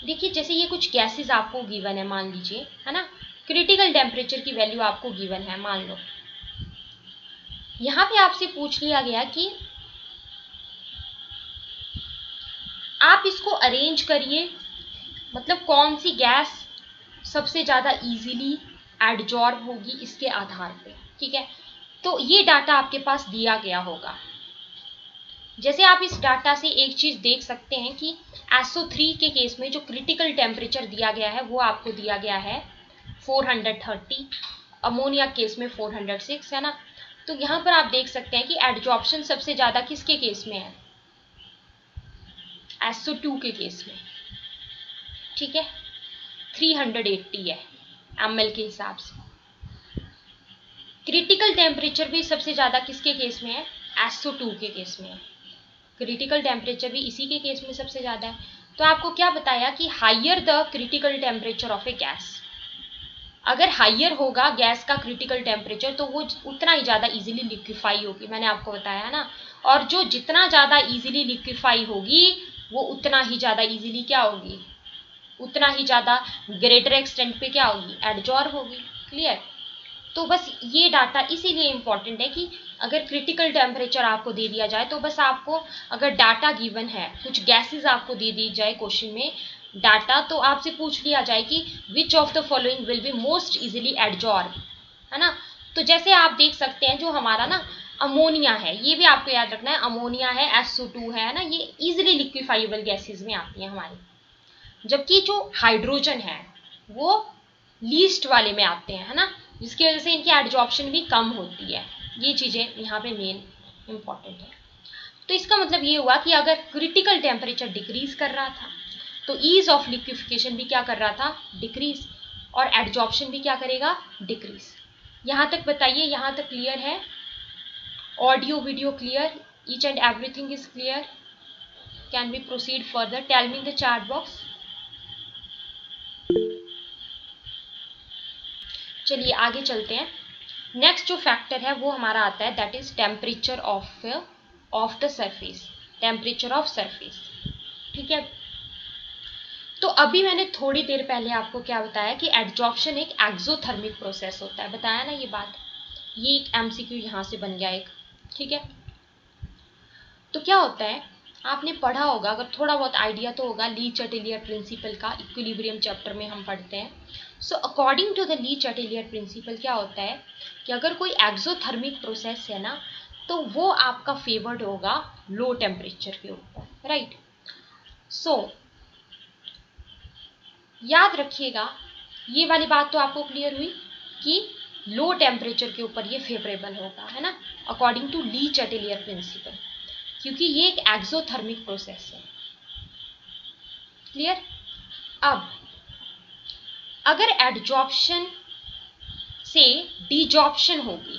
A: देखिए, जैसे ये कुछ गैसेस आपको गिवन है, मान लीजिए, है ना, क्रिटिकल टेम्परेचर की वैल्यू आपको गिवन है, मान लो यहाँ पे आपसे पूछ लिया गया कि आप इसको अरेंज करिए, मतलब कौन सी गैस सबसे ज्यादा इजीली एडजॉर्ब होगी इसके आधार पे, ठीक है। तो ये डाटा आपके पास दिया गया होगा। जैसे आप इस डाटा से एक चीज देख सकते हैं कि SO3 के केस में जो क्रिटिकल टेम्परेचर दिया गया है वो आपको दिया गया है 430, अमोनिया केस में 406, है ना। तो यहाँ पर आप देख सकते हैं कि एडजॉर्प्शन सबसे ज्यादा किसके केस में है, SO2 के केस में, ठीक है, 380 है ml के हिसाब से। क्रिटिकल टेम्परेचर भी सबसे ज्यादा किसके केस में है, SO2 के केस में है। क्रिटिकल टेम्परेचर भी इसी के केस में सबसे ज़्यादा है। तो आपको क्या बताया कि higher the critical temperature of a gas, अगर हायर होगा गैस का क्रिटिकल टेम्परेचर तो वो उतना ही ज़्यादा इजीली लिक्विफाई होगी, मैंने आपको बताया ना। और जो जितना ज़्यादा इजीली लिक्विफाई होगी वो उतना ही ज़्यादा इजीली क्या होगी, उतना ही ज़्यादा ग्रेटर एक्सटेंट पे क्या होगी, एडजॉर्ब होगी। क्लियर। तो बस ये डाटा इसीलिए इम्पॉर्टेंट है कि अगर क्रिटिकल टेम्परेचर आपको दे दिया जाए तो बस आपको, अगर डाटा गिवन है, कुछ गैसेस आपको दे दी जाए क्वेश्चन में डाटा, तो आपसे पूछ लिया जाए कि which of the following will be most easily adsorb, है ना। तो जैसे आप देख सकते हैं जो हमारा ना अमोनिया है, ये भी आपको याद रखना है, अमोनिया है, SO2 है ना, ये इजीली लिक्विफाइबल गैसेज में आती है हमारी, जबकि जो हाइड्रोजन है वो लीस्ट वाले में आते हैं, है ना, जिसकी वजह से इनकी एडजॉर्प्शन भी कम होती है। ये चीज़ें यहाँ पे मेन इंपॉर्टेंट है। तो इसका मतलब ये हुआ कि अगर क्रिटिकल टेम्परेचर डिक्रीज कर रहा था तो ईज ऑफ लिक्विफिकेशन भी क्या कर रहा था, डिक्रीज, और एडजॉर्प्शन भी क्या करेगा, डिक्रीज। यहाँ तक बताइए, यहाँ तक क्लियर है? Audio video clear, each and everything is clear? Can we proceed further? Tell me in the chat box. चलिए आगे चलते हैं। नेक्स्ट जो फैक्टर है वो हमारा आता है, that is temperature of the surface, temperature of surface. ठीक है। तो अभी मैंने थोड़ी देर पहले आपको क्या बताया कि एडजॉर्प्शन एक एक्सोथर्मिक प्रोसेस होता है, बताया ना ये बात। ये एक MCQ यहाँ से बन गया एक। ठीक है। तो क्या होता है, आपने पढ़ा होगा, अगर थोड़ा बहुत आइडिया तो होगा, ली चटेलियर प्रिंसिपल का, इक्विलिब्रियम चैप्टर में हम पढ़ते हैं। So according to the Le Chatelier principle क्या होता है कि अगर कोई एक्सोथर्मिक प्रोसेस है ना तो वो आपका फेवर्ड होगा लो टेम्परेचर के ऊपर, राइट। सो याद रखिएगा, ये वाली बात तो आपको क्लियर हुई कि लो टेम्परेचर के ऊपर ये फेवरेबल होगा, है ना, according to Lee Chatelier principal, क्योंकि ये एक एक्सोथर्मिक प्रोसेस है। क्लियर। अब अगर एडजॉर्प्शन से डीजॉर्प्शन होगी,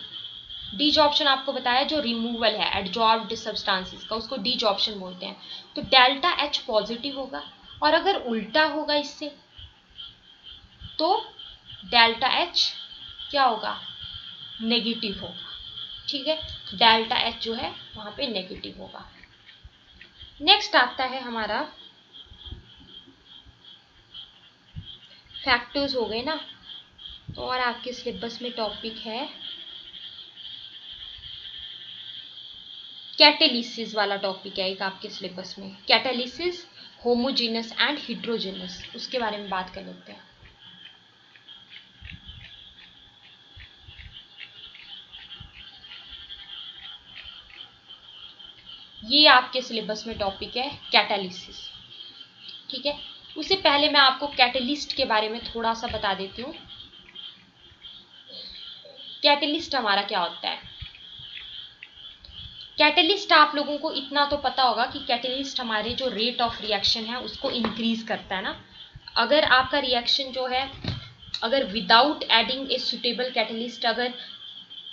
A: डीजॉर्प्शन आपको बताया जो रिमूवल है एडजॉर्ब्ड सब्सटेंसेस का, उसको डीजॉर्प्शन बोलते हैं, तो डेल्टा H पॉजिटिव होगा। और अगर उल्टा होगा इससे तो डेल्टा H क्या होगा, नेगेटिव होगा। ठीक है, डेल्टा H जो है वहां पे नेगेटिव होगा। नेक्स्ट आता है हमारा फैक्टर्स हो गए ना, और आपके सिलेबस में टॉपिक है कैटेलिसिस वाला टॉपिक है एक आपके सिलेबस में, कैटेलिसिस, होमोजेनस एंड हिड्रोजेनस, उसके बारे में बात कर लेते हैं। ये आपके सिलेबस में टॉपिक है कैटेलिसिस। ठीक है, उससे पहले मैं आपको कैटेलिस्ट के बारे में थोड़ा सा बता देती हूँ। कैटेलिस्ट हमारा क्या होता है, कैटेलिस्ट आप लोगों को इतना तो पता होगा कि कैटेलिस्ट हमारे जो रेट ऑफ रिएक्शन है उसको इंक्रीज करता है ना। अगर आपका रिएक्शन जो है, अगर without adding a suitable catalyst, अगर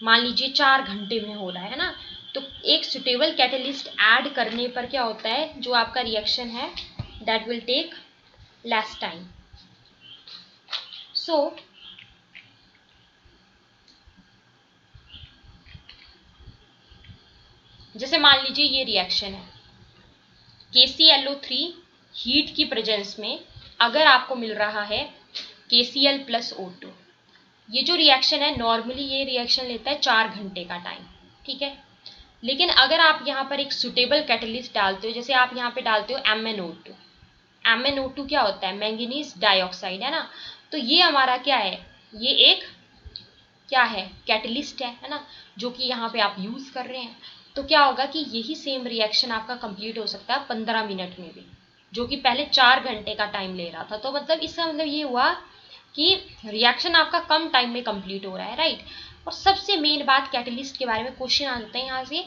A: मान लीजिए 4 घंटे में हो रहा है ना, तो एक सुटेबल कैटेलिस्ट ऐड करने पर क्या होता है, जो आपका रिएक्शन है that will take less time. So जैसे मान लीजिए ये रिएक्शन है, KClO3 हीट की प्रेजेंस में अगर आपको मिल रहा है KCl + O2, ये जो रिएक्शन है नॉर्मली ये रिएक्शन लेता है 4 घंटे का टाइम। ठीक है, लेकिन अगर आप यहाँ पर एक सुटेबल कैटेलिस्ट डालते हो, जैसे आप यहाँ पे डालते हो MnO2, MnO2 क्या होता है, मैंगनीज डाइऑक्साइड, है ना। तो ये हमारा क्या है, ये एक क्या है, कैटेलिस्ट है ना, जो कि यहाँ पे आप यूज कर रहे हैं। तो क्या होगा कि यही सेम रिएक्शन आपका कंप्लीट हो सकता है 15 मिनट में भी, जो कि पहले 4 घंटे का टाइम ले रहा था। तो मतलब इसका मतलब ये हुआ कि रिएक्शन आपका कम टाइम में कंप्लीट हो रहा है, राइट। और सबसे मेन बात कैटेलिस्ट के बारे में क्वेश्चन आते हैं यहाँ से,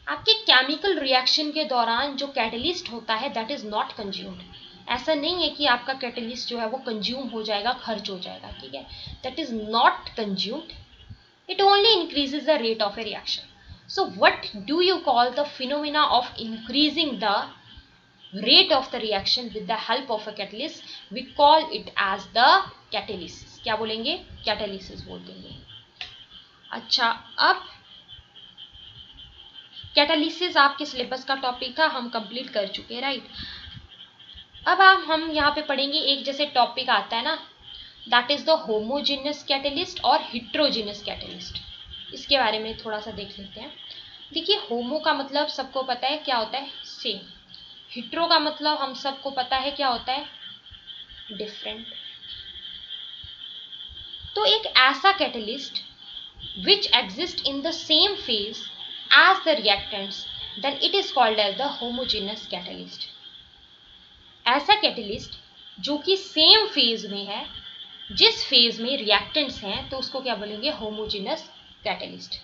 A: आपके केमिकल रिएक्शन के दौरान जो कैटेलिस्ट होता है दैट इज नॉट कंज्यूम्ड। ऐसा नहीं है कि आपका कैटेलिस्ट जो है वो कंज्यूम हो जाएगा, खर्च हो जाएगा। ठीक है, that is not consumed, it only increases the rate of A reaction. So what do you call the phenomena of increasing the rate of the reaction with the help of a catalyst? We call it as the catalysis. क्या बोलेंगे? Catalysis बोल देंगे. अच्छा, अब catalysis आपके syllabus का topic था, हम कंप्लीट कर चुके हैं, राइट. अब हम यहाँ पे पढ़ेंगे एक जैसे टॉपिक आता है ना, that is the homogeneous catalyst और हिट्रोजेनस कैटलिस्ट. इसके बारे में थोड़ा सा देख लेते हैं. देखिए, होमो का मतलब सबको पता है क्या होता है, सेम. हिट्रो का मतलब हम सबको पता है क्या होता है, डिफरेंट. तो एक ऐसा catalyst which exist in the same phase as the reactants, then it is called as the homogeneous catalyst. ऐसा कैटलिस्ट जो कि सेम फेज में है, जिस फेज में रिएक्टेंट्स हैं, तो उसको क्या बोलेंगे, होमोजेनस कैटलिस्ट.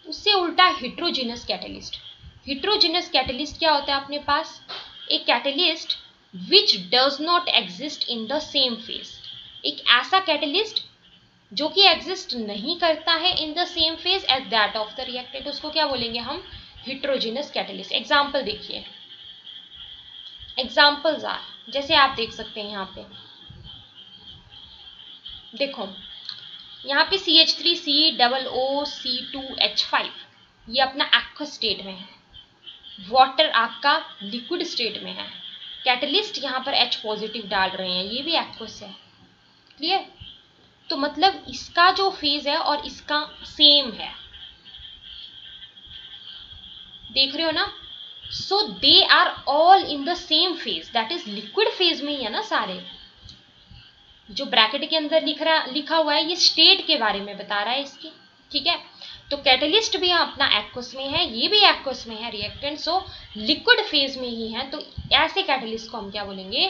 A: उससे उल्टा हिट्रोजेनस कैटलिस्ट. हिट्रोजेनस कैटलिस्ट क्या होता है अपने पास, एक catalyst which does not exist in the same phase. एक ऐसा कैटलिस्ट जो कि एग्जिस्ट नहीं करता है in the same phase as that of the reactant, उसको क्या बोलेंगे हम, हिट्रोजेनस कैटलिस्ट. एग्जाम्पल देखिए, एग्जाम्पल्स आर, जैसे आप देख सकते हैं यहाँ पे, देखो यहाँ पे CH3COO2H5 ये अपना एक्वस स्टेट में है, वाटर आपका लिक्विड स्टेट में है, कैटलिस्ट यहाँ पर H पॉजिटिव डाल रहे हैं, ये भी एक्वस है. क्लियर? तो मतलब इसका जो फेज है और इसका सेम है, देख रहे हो ना. So they are all in the same phase, that is liquid phase में ही है ना सारे. जो ब्रैकेट के अंदर लिखा हुआ है ये स्टेट के बारे में बता रहा है इसकी. ठीक है, तो कैटलिस्ट भी अपना एक्वस में है, ये भी एक्वस में है, रिएक्टेंट सो लिक्विड फेज में ही है. तो ऐसे कैटलिस्ट को हम क्या बोलेंगे,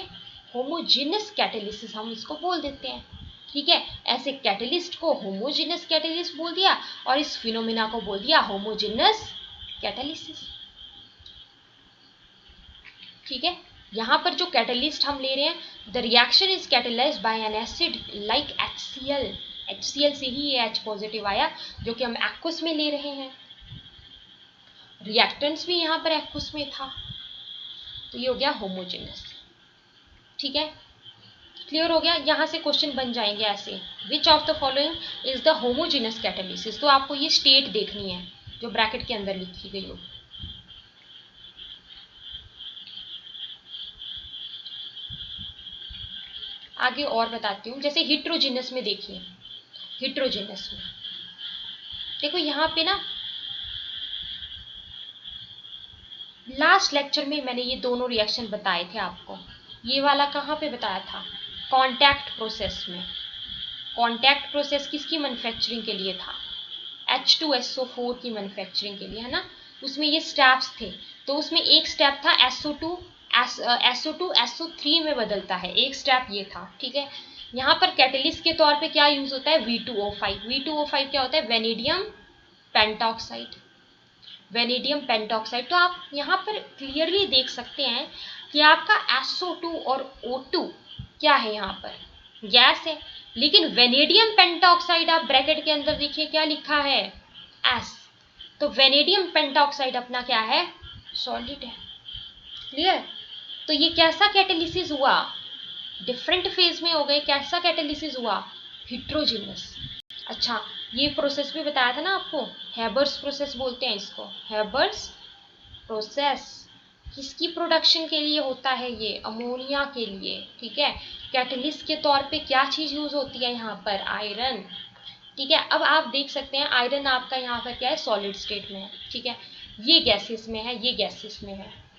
A: होमोजेनस कैटलिसिस हम इसको बोल देते हैं. ठीक है, ऐसे कैटलिस्ट को होमोजेनस कैटलिस्ट बोल दिया और इस फिनोमिना को बोल दिया होमोजेनस कैटलिसिस. ठीक है, यहाँ पर जो कैटलिस्ट हम ले रहे हैं, the reaction is catalysed by an acid like HCl. HCl से ही ये H पॉजिटिव आया जो कि हम एक्वस में ले रहे हैं. रिएक्टेंट्स भी यहाँ पर एक्वस में था, तो ये हो गया होमोजेनस. ठीक है, क्लियर हो गया. यहाँ से क्वेश्चन बन जाएंगे ऐसे, विच of the following is the homogeneous catalysis. तो आपको ये स्टेट देखनी है जो ब्रैकेट के अंदर लिखी गई हो. आगे और बताती हूँ. जैसे हिट्रोजेनस में देखिए, हिट्रोजेनस में देखो यहाँ पे ना, लास्ट लेक्चर में मैंने ये दोनों रिएक्शन बताए थे आपको. ये वाला कहाँ पे बताया था, कांटेक्ट प्रोसेस में. कांटेक्ट प्रोसेस किसकी मैन्युफैक्चरिंग के लिए था, H2SO4 की मैन्युफैक्चरिंग के लिए, है ना. उसमें ये स्टेप्स थे, तो उसमें एक स्टेप था SO2 SO3 में बदलता है, एक स्टेप ये था. ठीक है, यहाँ पर कैटलिस्ट के तौर पे क्या यूज होता है, V2O5. V2O5 क्या होता है, वेनेडियम पेंटॉक्साइड. Vanadium pentoxide. तो आप यहाँ पर क्लियरली देख सकते हैं कि आपका SO2 और O2 क्या है, यहाँ पर गैस है, लेकिन वेनेडियम पेंटॉक्साइड आप ब्रैकेट के अंदर देखिए क्या लिखा है, S. तो वेनेडियम पेंटॉक्साइड अपना क्या है, सॉलिड है. क्लियर? तो ये कैसा कैटालिसिस हुआ, डिफरेंट फेज में हो गए. कैसा कैटालिसिस हुआ, हिट्रोजेनस. अच्छा, ये प्रोसेस भी बताया था ना आपको, हैबर्स प्रोसेस बोलते हैं इसको, हैबर्स प्रोसेस. किसकी प्रोडक्शन के लिए होता है ये, अमोनिया के लिए. ठीक है, कैटलिस्ट के तौर पे क्या चीज यूज होती है यहाँ पर, आयरन. ठीक है, अब आप देख सकते हैं आयरन आपका यहाँ पर क्या है, सॉलिड स्टेट में है. ठीक है, ये गैसेस में है, ये गैसेस में है.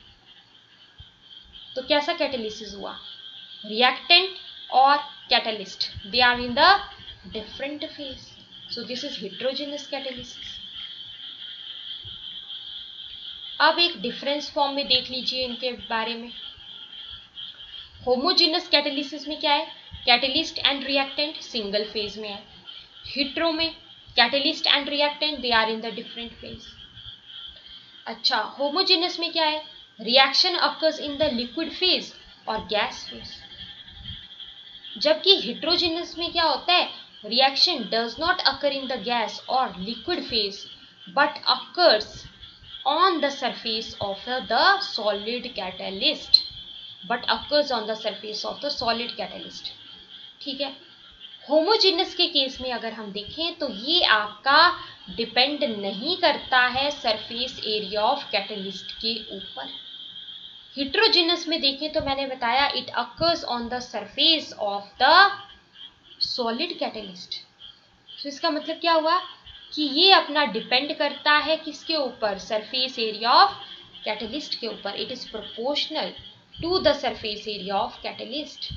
A: तो कैसा कैटालिसिस हुआ, रिएक्टेंट और catalyst they are in the different phase, so this is heterogeneous catalysis. अब एक डिफरेंस फॉर्म में देख लीजिए इनके बारे में. होमोजेनस कैटालिसिस में क्या है, catalyst and reactant single phase में है. हिट्रो में catalyst and reactant they are in the different phase. अच्छा, होमोजेनस में क्या है, reaction occurs in the liquid phase और गैस फेज. जबकि हिट्रोजेनस में क्या होता है, reaction does not occur in the gas और liquid phase but occurs on the surface of the solid catalyst, but occurs on the surface of the solid catalyst। ठीक है, homogeneous के case में अगर हम देखें तो ये आपका डिपेंड नहीं करता है सरफेस एरिया ऑफ कैटलिस्ट के ऊपर। हेट्रोजेनस में देखें तो मैंने बताया it occurs on the surface of the solid catalyst. तो इसका मतलब क्या हुआ कि ये अपना डिपेंड करता है किसके ऊपर, सरफेस एरिया ऑफ कैटलिस्ट के ऊपर। It is proportional to the surface area of catalyst.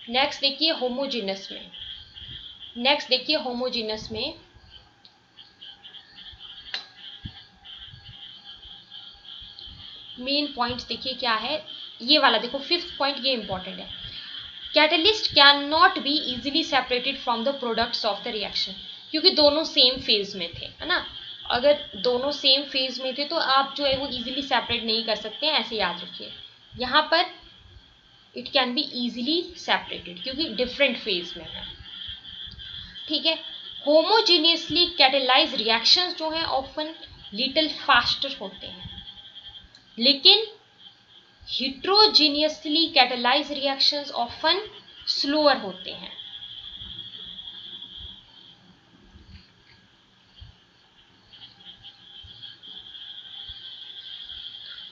A: Next देखिए होमोजेनस में, मेन पॉइंट देखिए क्या है, ये वाला देखो, फिफ्थ पॉइंट, ये इंपॉर्टेंट है। Catalyst cannot be easily separated from the products of the reaction, क्योंकि दोनों सेम फेज में थे, है ना। अगर दोनों सेम फेज में थे तो आप जो है वो इजीली सेपरेट नहीं कर सकते हैं, ऐसे याद रखिए। यहाँ पर it can be easily separated क्योंकि डिफरेंट फेज में है। ठीक है, होमोजीनियसली कैटेलाइज रिएक्शंस जो हैं ऑफन लिटिल फास्टर होते हैं, लेकिन हेट्रोजीनियसली कैटेलाइज रिएक्शंस ऑफन स्लोअर होते हैं।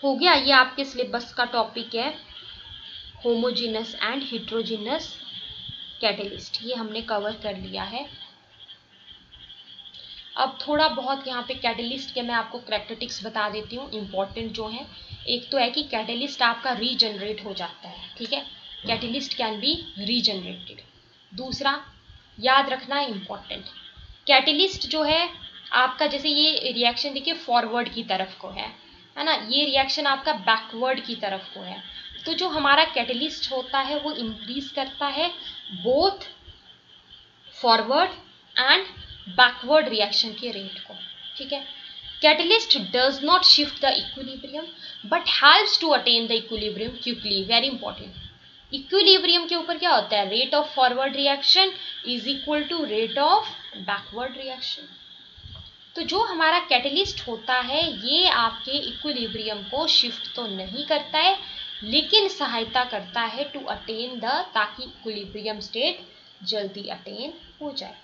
A: हो गया, ये आपके सिलेबस का टॉपिक है, होमोजीनस एंड हेट्रोजीनस कैटलिस्ट, ये हमने कवर कर लिया है। अब थोड़ा बहुत यहाँ पे कैटलिस्ट के मैं आपको कैरेक्टरिस्टिक्स बता देती हूँ, इंपॉर्टेंट जो है। एक तो है कि कैटलिस्ट आपका रीजनरेट हो जाता है, ठीक है, कैटलिस्ट कैन बी रीजनरेटेड। दूसरा याद रखना इंपॉर्टेंट, कैटलिस्ट जो है आपका, जैसे ये रिएक्शन देखिए फॉरवर्ड की तरफ को है ना, ये रिएक्शन आपका बैकवर्ड की तरफ को है। तो जो हमारा कैटलिस्ट होता है वो इंक्रीज करता है both forward and backward reaction के रेट को। ठीक है, catalyst does not shift the equilibrium but helps to attain the equilibrium quickly. Very important, equilibrium के ऊपर क्या होता है, rate of forward reaction is equal to rate of backward reaction. तो जो हमारा कैटलिस्ट होता है ये आपके इक्विलिब्रियम को शिफ्ट तो नहीं करता है, लेकिन सहायता करता है टू अटेन द, ताकि इक्विलिब्रियम स्टेट जल्दी अटेन हो जाए।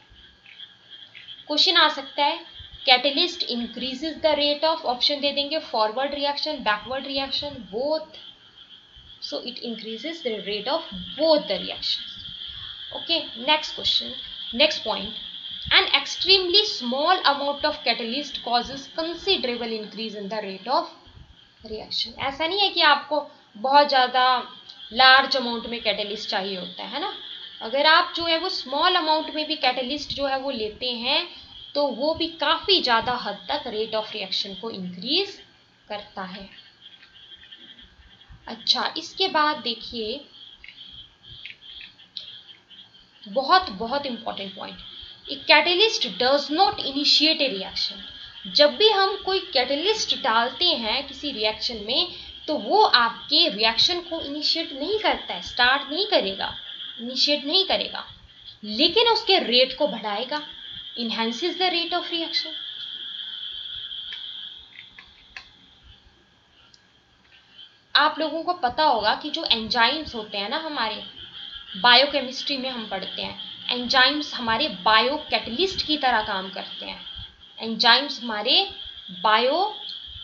A: क्वेश्चन आ सकता है, catalyst increases the rate of, option दे देंगे forward reaction, backward reaction, both. So it increases the rate of both the reaction. Okay, next question, next point, an extremely small amount of catalyst causes considerable increase in the rate of reaction। ऐसा नहीं है कि आपको बहुत ज़्यादा large amount में catalyst चाहिए होता है ना, अगर आप जो है वो स्मॉल अमाउंट में भी कैटलिस्ट जो है वो लेते हैं तो वो भी काफ़ी ज़्यादा हद तक रेट ऑफ रिएक्शन को इंक्रीज करता है। अच्छा, इसके बाद देखिए बहुत बहुत important point, A catalyst does not initiate a reaction। जब भी हम कोई कैटलिस्ट डालते हैं किसी रिएक्शन में तो वो आपके रिएक्शन को इनिशिएट नहीं करता है, स्टार्ट नहीं करेगा, इनिशिएट नहीं करेगा, लेकिन उसके रेट को बढ़ाएगा, enhances the rate of reaction. आप लोगों को पता होगा कि जो एंजाइम्स होते हैं ना, हमारे बायोकेमिस्ट्री में हम पढ़ते हैं, एंजाइम्स हमारे बायो कैटलिस्ट की तरह काम करते हैं, एंजाइम्स हमारे बायो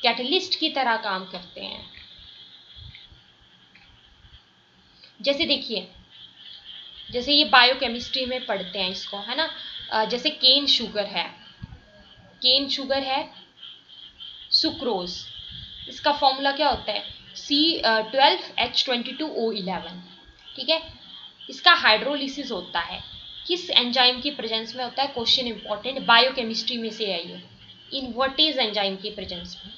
A: कैटलिस्ट की तरह काम करते हैं। जैसे देखिए, जैसे ये बायोकेमिस्ट्री में पढ़ते हैं इसको, है ना, जैसे केन शुगर है, सुक्रोज, इसका फॉर्मूला क्या होता है, C12H22O11। ठीक है, इसका हाइड्रोलिसिस होता है, किस एंजाइम की प्रेजेंस में होता है, क्वेश्चन इंपॉर्टेंट, बायोकेमिस्ट्री में से है ये, इनवर्टेज एंजाइम की प्रेजेंस में।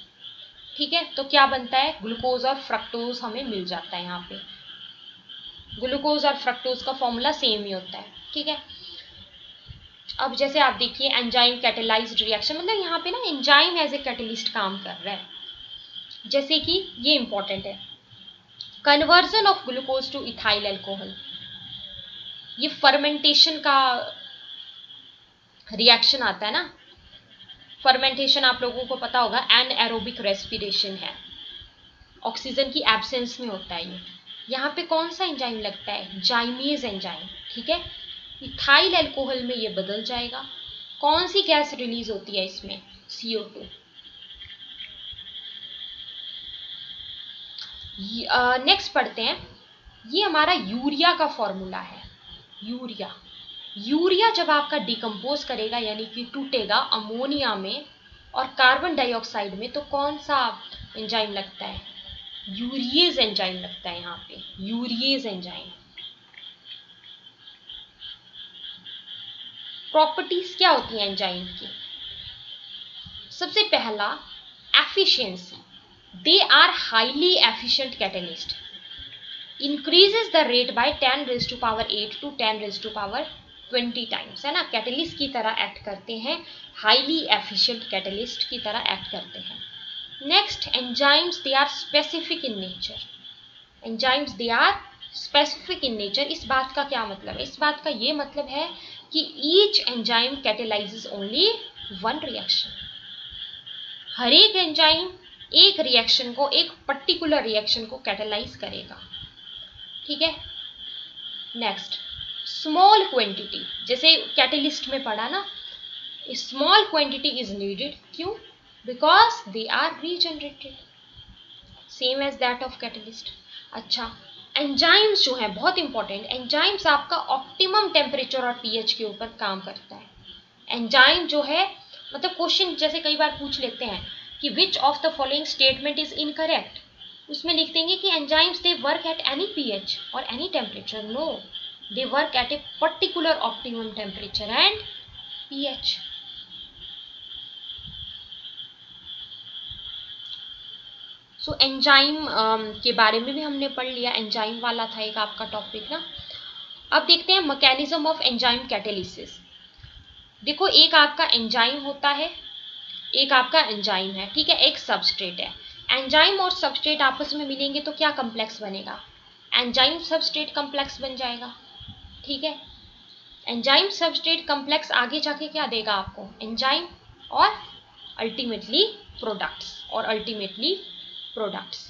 A: ठीक है, तो क्या बनता है, ग्लूकोज और फ्रक्टोज हमें मिल जाता है। यहाँ पे ग्लूकोज और फ्रक्टोज का फॉर्मूला सेम ही होता है। ठीक है, अब जैसे आप देखिए एंजाइम कैटेलाइज्ड रिएक्शन, मतलब यहाँ पे ना एंजाइम एज ए कैटलिस्ट काम कर रहा है। जैसे कि ये इंपॉर्टेंट है, conversion of glucose two ethyl alcohol, ये फर्मेंटेशन का रिएक्शन आता है ना, फर्मेंटेशन आप लोगों को पता होगा एनएरोबिक रेस्पिरेशन है, ऑक्सीजन की एब्सेंस में होता है ये। यहाँ पे कौन सा एंजाइम लगता है? जाइमेज एंजाइम, ठीक है। इथाइल अल्कोहल में ये बदल जाएगा। कौन सी गैस रिलीज होती है इसमें? CO2। नेक्स्ट पढ़ते हैं, ये हमारा यूरिया का फॉर्मूला है। यूरिया जब आपका डिकम्पोज करेगा यानी कि टूटेगा अमोनिया में और कार्बन डाइऑक्साइड में, तो कौन सा एंजाइम लगता है? यूरिएज एंजाइम लगता है यहाँ पे, यूरिएज एंजाइम। प्रॉपर्टीज क्या होती है एंजाइम की? सबसे पहला efficiency, they are highly efficient catalyst, increases the rate by 10⁸ to 10⁻20 times, है ना। कैटलिस्ट की तरह एक्ट करते हैं, हाईली एफिशिएंट कैटलिस्ट की तरह एक्ट करते हैं। Next, enzymes they are specific in nature, enzymes they are specific in nature. इस बात का क्या मतलब है? इस बात का ये मतलब है कि each enzyme catalyses only one reaction, हर एक एंजाइम एक रिएक्शन को, एक पर्टिकुलर रिएक्शन को कैटेलाइज करेगा, ठीक है। नेक्स्ट, स्मॉल क्वांटिटी, जैसे कैटेलिस्ट में पढ़ा ना, स्मॉल क्वांटिटी इज नीडेड, क्यों? Because they are regenerated, same as that of catalyst. अच्छा, एंजाइम्स जो है बहुत इंपॉर्टेंट, एंजाइम्स आपका ऑप्टिमम टेम्परेचर और पीएच के ऊपर काम करता है। एंजाइम जो है, मतलब क्वेश्चन जैसे कई बार पूछ लेते हैं कि which of the following statement is incorrect, उसमें लिख देंगे कि enzymes they work at any pH और any temperature. No, they work at a particular optimum temperature and pH. So enzyme के बारे में भी हमने पढ़ लिया, एंजाइम वाला था एक आपका टॉपिक ना। अब देखते हैं मैकेनिज्म ऑफ एंजाइम कैटेलिसिस। देखो, एक आपका एंजाइम होता है, एक आपका एंजाइम है, ठीक है, एक सबस्ट्रेट है। एंजाइम और सबस्ट्रेट आपस में मिलेंगे तो क्या कॉम्प्लेक्स बनेगा? एंजाइम सबस्ट्रेट कॉम्प्लेक्स बन जाएगा, ठीक है। एंजाइम सबस्ट्रेट कॉम्प्लेक्स आगे जाके क्या देगा आपको? एंजाइम और अल्टीमेटली प्रोडक्ट्स।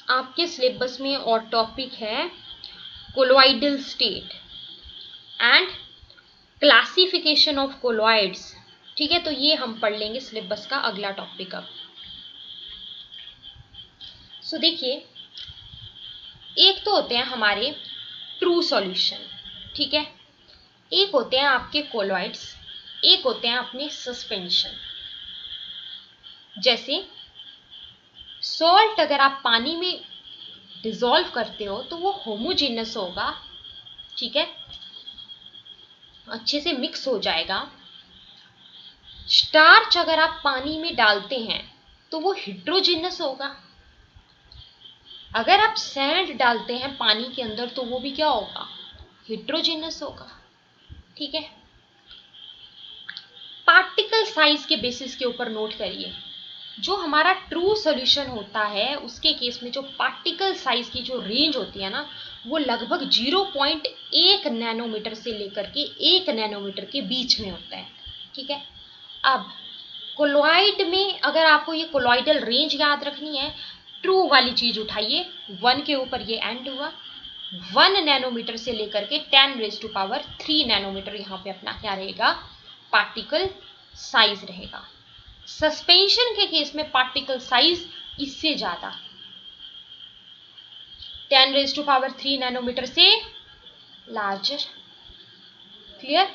A: आपके सिलेबस में और टॉपिक है colloidal state and classification of colloids, ठीक है। तो ये हम पढ़ लेंगे सिलेबस का अगला टॉपिक अब। सो देखिए, एक तो होते हैं हमारे ट्रू सॉल्यूशन, ठीक है, एक होते हैं आपके कोलोइड्स, एक होते हैं अपने सस्पेंशन। जैसे सॉल्ट अगर आप पानी में डिसॉल्व करते हो तो वो होमोजेनस होगा, ठीक है, अच्छे से मिक्स हो जाएगा। स्टार्च अगर आप पानी में डालते हैं तो वो हेट्रोजेनस होगा। अगर आप सैंड डालते हैं पानी के अंदर तो वो भी क्या होगा? हेट्रोजेनस होगा, ठीक है। पार्टिकल साइज के बेसिस के ऊपर नोट करिए, जो हमारा ट्रू सॉल्यूशन होता है उसके केस में जो पार्टिकल साइज की जो रेंज होती है ना, वो लगभग 0.1 नैनोमीटर से लेकर के 1 नैनोमीटर के बीच में होता है, ठीक है। अब कोलॉइड में अगर आपको ये कोलॉइडल रेंज याद रखनी है, ट्रू वाली चीज उठाइए, 1 के ऊपर ये एंड हुआ, 1 नैनोमीटर से लेकर के 10⁻³ नैनोमीटर यहाँ पे अपना क्या रहेगा? पार्टिकल साइज रहेगा। सस्पेंशन के केस में पार्टिकल साइज इससे ज्यादा, 10⁻³ नैनोमीटर से लार्जर, क्लियर?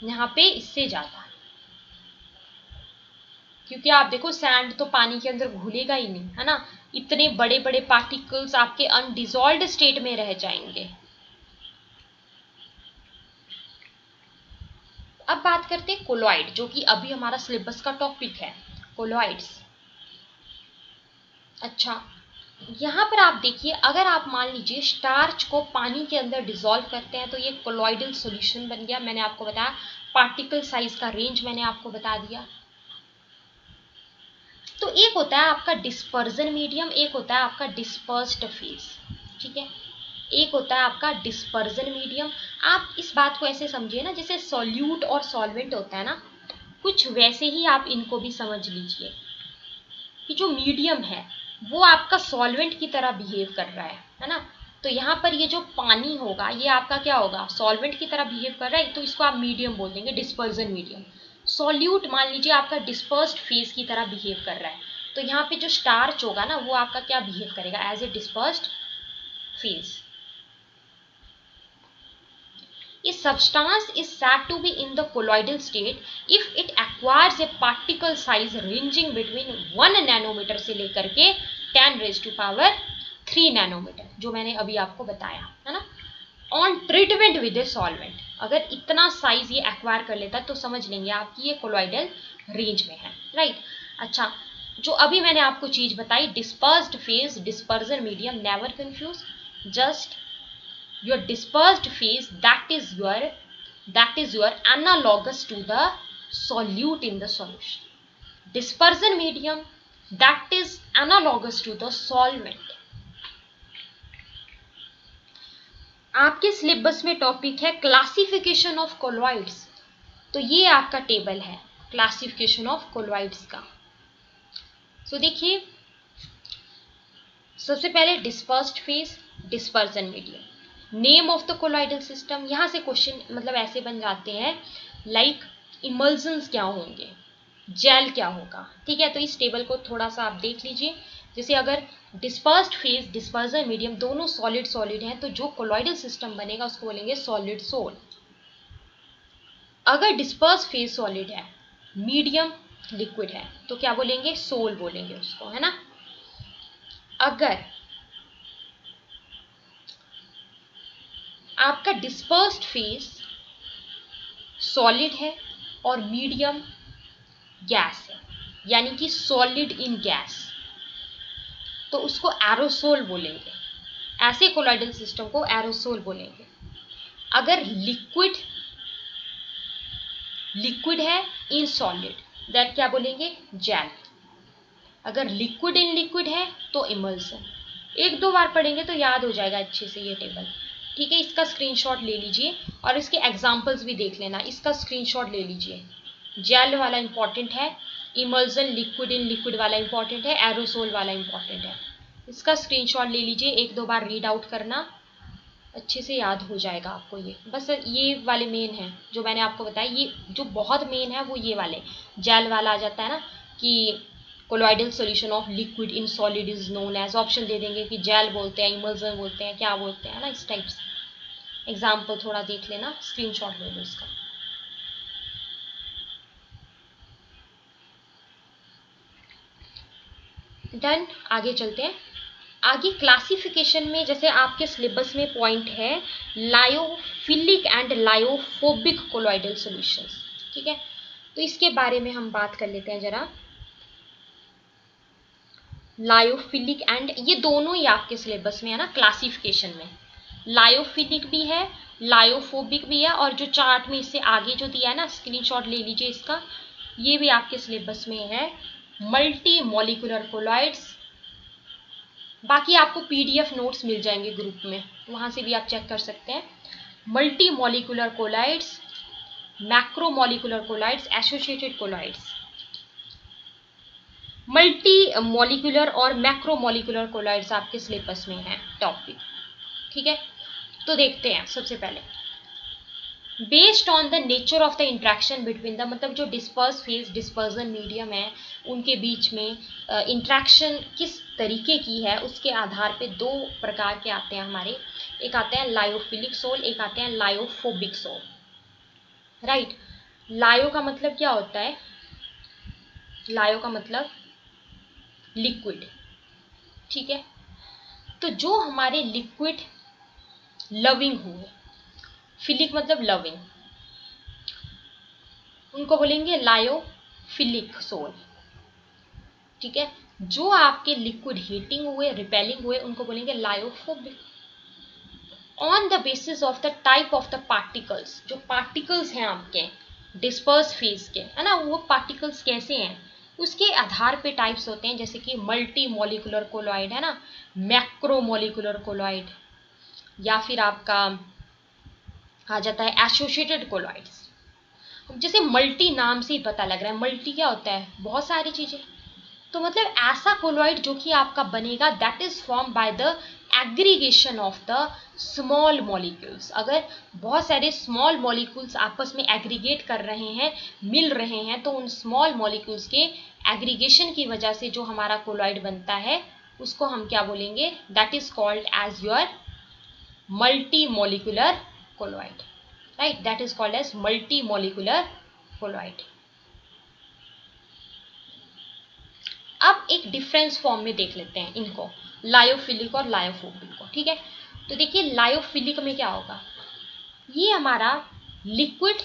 A: यहाँ पे इससे ज्यादा, क्योंकि आप देखो सैंड तो पानी के अंदर घुलेगा ही नहीं, है ना। इतने बड़े बड़े पार्टिकल्स आपके अनडिसॉल्व्ड स्टेट में रह जाएंगे। अब बात करते हैं कोलॉइड, जो कि अभी हमारा सिलेबस का टॉपिक है, कोलॉइड्स। अच्छा, यहाँ पर आप देखिए, अगर आप मान लीजिए स्टार्च को पानी के अंदर डिसॉल्व करते हैं तो ये कोलॉइडल सॉल्यूशन बन गया। मैंने आपको बताया पार्टिकल साइज का रेंज मैंने आपको बता दिया। तो एक होता है आपका डिस्पर्जन मीडियम, एक होता है आपका डिस्पर्स्ड फेज, ठीक है। एक होता है आपका डिस्पर्जन मीडियम। आप इस बात को ऐसे समझिए ना, जैसे सॉल्यूट और सॉल्वेंट होता है ना, कुछ वैसे ही आप इनको भी समझ लीजिए कि जो मीडियम है वो आपका सॉल्वेंट की तरह बिहेव कर रहा है ना। तो यहाँ पर ये जो पानी होगा ये आपका क्या होगा, सॉल्वेंट की तरह बिहेव कर रहा है, तो इसको आप मीडियम बोल देंगे, डिस्पर्जन मीडियम। सॉल्यूट मान लीजिए आपका डिस्पर्स्ड फेज की तरह बिहेव कर रहा है, तो यहाँ पे जो स्टार्च होगा ना वो आपका क्या बिहेव करेगा, as a dispersed phase. A substance is said to be in the colloidal state if it acquires a particle size ranging between 1 nanometre से लेकर के 10 raised to power 3 नैनोमीटर, जो मैंने अभी आपको बताया है ना। On treatment with a solvent, अगर इतना साइज ये एक्वायर कर लेता तो समझ लेंगे आप कि ये कोलॉइडल रेंज में है, राइट। अच्छा, जो अभी मैंने आपको चीज बताई, dispersed phase, dispersion medium, never confuse, just your dispersed phase, that is your analogous to the solute in the solution. Dispersion medium, that is analogous to the solvent. आपके सिलेबस में टॉपिक है क्लासिफिकेशन ऑफ कोलॉइड्स, तो ये आपका table है classification of colloids का। सो देखिए, सबसे पहले dispersed phase, dispersion medium, name of the colloidal system. यहाँ से क्वेश्चन मतलब ऐसे बन जाते हैं लाइक इमल्जन्स क्या होंगे, जेल क्या होगा, ठीक है। तो इस टेबल को थोड़ा सा आप देख लीजिए। जैसे अगर डिस्पर्स्ड फेज, डिस्पर्जन मीडियम दोनों सॉलिड सॉलिड हैं, तो जो कोलॉइडल सिस्टम बनेगा उसको बोलेंगे सॉलिड सोल। अगर डिस्पर्स फेज सॉलिड है, मीडियम लिक्विड है, तो क्या बोलेंगे, सोल बोलेंगे उसको, है ना। अगर आपका डिस्पर्स्ड फेज सॉलिड है और मीडियम गैस है, यानी कि सॉलिड इन गैस, तो उसको एरोसोल बोलेंगे। ऐसे कोलॉइडल सिस्टम को एरोसोल बोलेंगे। अगर लिक्विड है इन सॉलिड, दैट क्या बोलेंगे, जेल। अगर लिक्विड इन लिक्विड है तो इमल्सन। एक दो बार पढ़ेंगे तो याद हो जाएगा अच्छे से ये टेबल, ठीक है। इसका स्क्रीनशॉट ले लीजिए और इसके एग्जांपल्स भी देख लेना, इसका स्क्रीनशॉट ले लीजिए। जेल वाला इंपॉर्टेंट है, इमल्सन लिक्विड इन लिक्विड वाला इंपॉर्टेंट है, एरोसोल वाला इंपॉर्टेंट है। इसका स्क्रीनशॉट ले लीजिए, एक दो बार रीड आउट करना, अच्छे से याद हो जाएगा आपको। ये बस ये वाले मेन है जो मैंने आपको बताया। ये जो बहुत मेन है वो ये वाले, जेल वाला आ जाता है ना कि colloidal solution of liquid in solid is known as, option दे देंगे कि जेल बोलते हैं, इमल्सन बोलते हैं, क्या बोलते हैं ना, इस टाइप से। एग्जाम्पल थोड़ा देख लेना, स्क्रीनशॉट ले लो इसका। डन, आगे चलते हैं। आगे क्लासिफिकेशन में जैसे आपके सिलेबस में पॉइंट है lyophilic and lyophobic colloidal solutions, ठीक है। तो इसके बारे में हम बात कर लेते हैं जरा। लायोफिलिक एंड, ये दोनों ही आपके सिलेबस में है ना क्लासिफिकेशन में, लायोफिलिक भी है, लायोफोबिक भी है, और जो चार्ट में इससे आगे जो दिया है ना, स्क्रीनशॉट ले लीजिए इसका, ये भी आपके सिलेबस में है, मल्टी मॉलिक्यूलर कोलॉइड्स। बाकी आपको पीडीएफ नोट्स मिल जाएंगे ग्रुप में, वहां से भी आप चेक कर सकते हैं। Multi molecular colloids, macro molecular colloids, associated colloids. Multi molecular और मैक्रो मॉलिक्यूलर कोलॉइड्स आपके सिलेबस में है टॉपिक, ठीक है। तो देखते हैं सबसे पहले, based on the nature of the interaction between the, मतलब जो डिस्पर्स फेज डिस्पर्जन मीडियम है उनके बीच में इंट्रैक्शन किस तरीके की है, उसके आधार पे दो प्रकार के आते हैं हमारे। एक आते हैं लायोफिलिक सोल, एक आते हैं लायोफोबिक सोल, राइट। लायो का मतलब क्या होता है, लायो का मतलब लिक्विड, ठीक है। तो जो हमारे लिक्विड लविंग हुए, फिलिक मतलब लविंग, उनको बोलेंगे लायोफिलिक सोल, ठीक है। जो आपके लिक्विड हीटिंग हुए, रिपेलिंग हुए, उनको बोलेंगे lyophobic. On the basis of the type of the particles, जो पार्टिकल्स हैं आपके डिस्पर्स फेज के, है ना, वो पार्टिकल्स कैसे हैं, उसके आधार पे टाइप्स होते हैं, जैसे कि मल्टी मोलिकुलर कोलॉइड है ना, मैक्रो मोलिकुलर कोलॉइड, या फिर आपका आ जाता है एसोसिएटेड कोलॉइड्स। जैसे मल्टी नाम से ही पता लग रहा है, मल्टी क्या होता है, बहुत सारी चीजें। तो मतलब ऐसा कोलॉइड जो कि आपका बनेगा that is form by the aggregation of the small molecules. अगर बहुत सारे स्मॉल मॉलिक्यूल्स आपस में एग्रीगेट कर रहे हैं, मिल रहे हैं, तो उन स्मॉल मॉलिक्यूल्स के एग्रीगेशन की वजह से जो हमारा कोलॉइड बनता है उसको हम क्या बोलेंगे, that is called as your multimolecular colloid, right, that is called as multimolecular colloid. अब एक डिफरेंस फॉर्म में देख लेते हैं इनको, लायोफिलिक और लायोफोबिक को, ठीक है। तो देखिए लायोफिलिक में क्या होगा, ये हमारा लिक्विड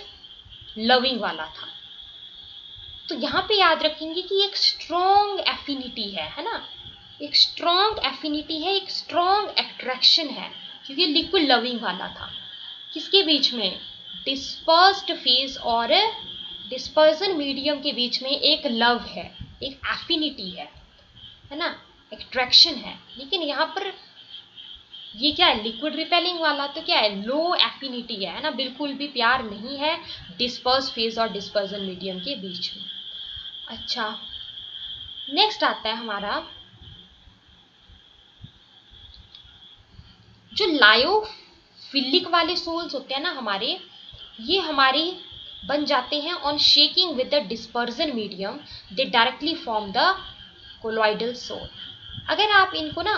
A: लविंग वाला था, तो यहाँ पे याद रखेंगे कि एक स्ट्रॉन्ग एफिनिटी है ना, एक स्ट्रॉन्ग एफिनिटी है, एक स्ट्रॉन्ग अट्रैक्शन है, क्योंकि लिक्विड लविंग वाला था। किसके बीच में, डिस्पर्स्ड फेज और डिस्पर्जन मीडियम के बीच में एक लव है, एक एफिनिटी है ना, अट्रैक्शन है। लेकिन यहाँ पर ये क्या है, लिक्विड रिपेलिंग वाला, तो क्या है, लो एफिनिटी है ना, बिल्कुल भी प्यार नहीं है डिस्पर्स फेज और डिस्पर्जन मीडियम के बीच में। अच्छा, नेक्स्ट आता है हमारा जो लायोफिलिक वाले सोल्स होते हैं ना हमारे, ये हमारे बन जाते हैं on shaking with the dispersion medium, they directly form the colloidal sol. अगर आप इनको ना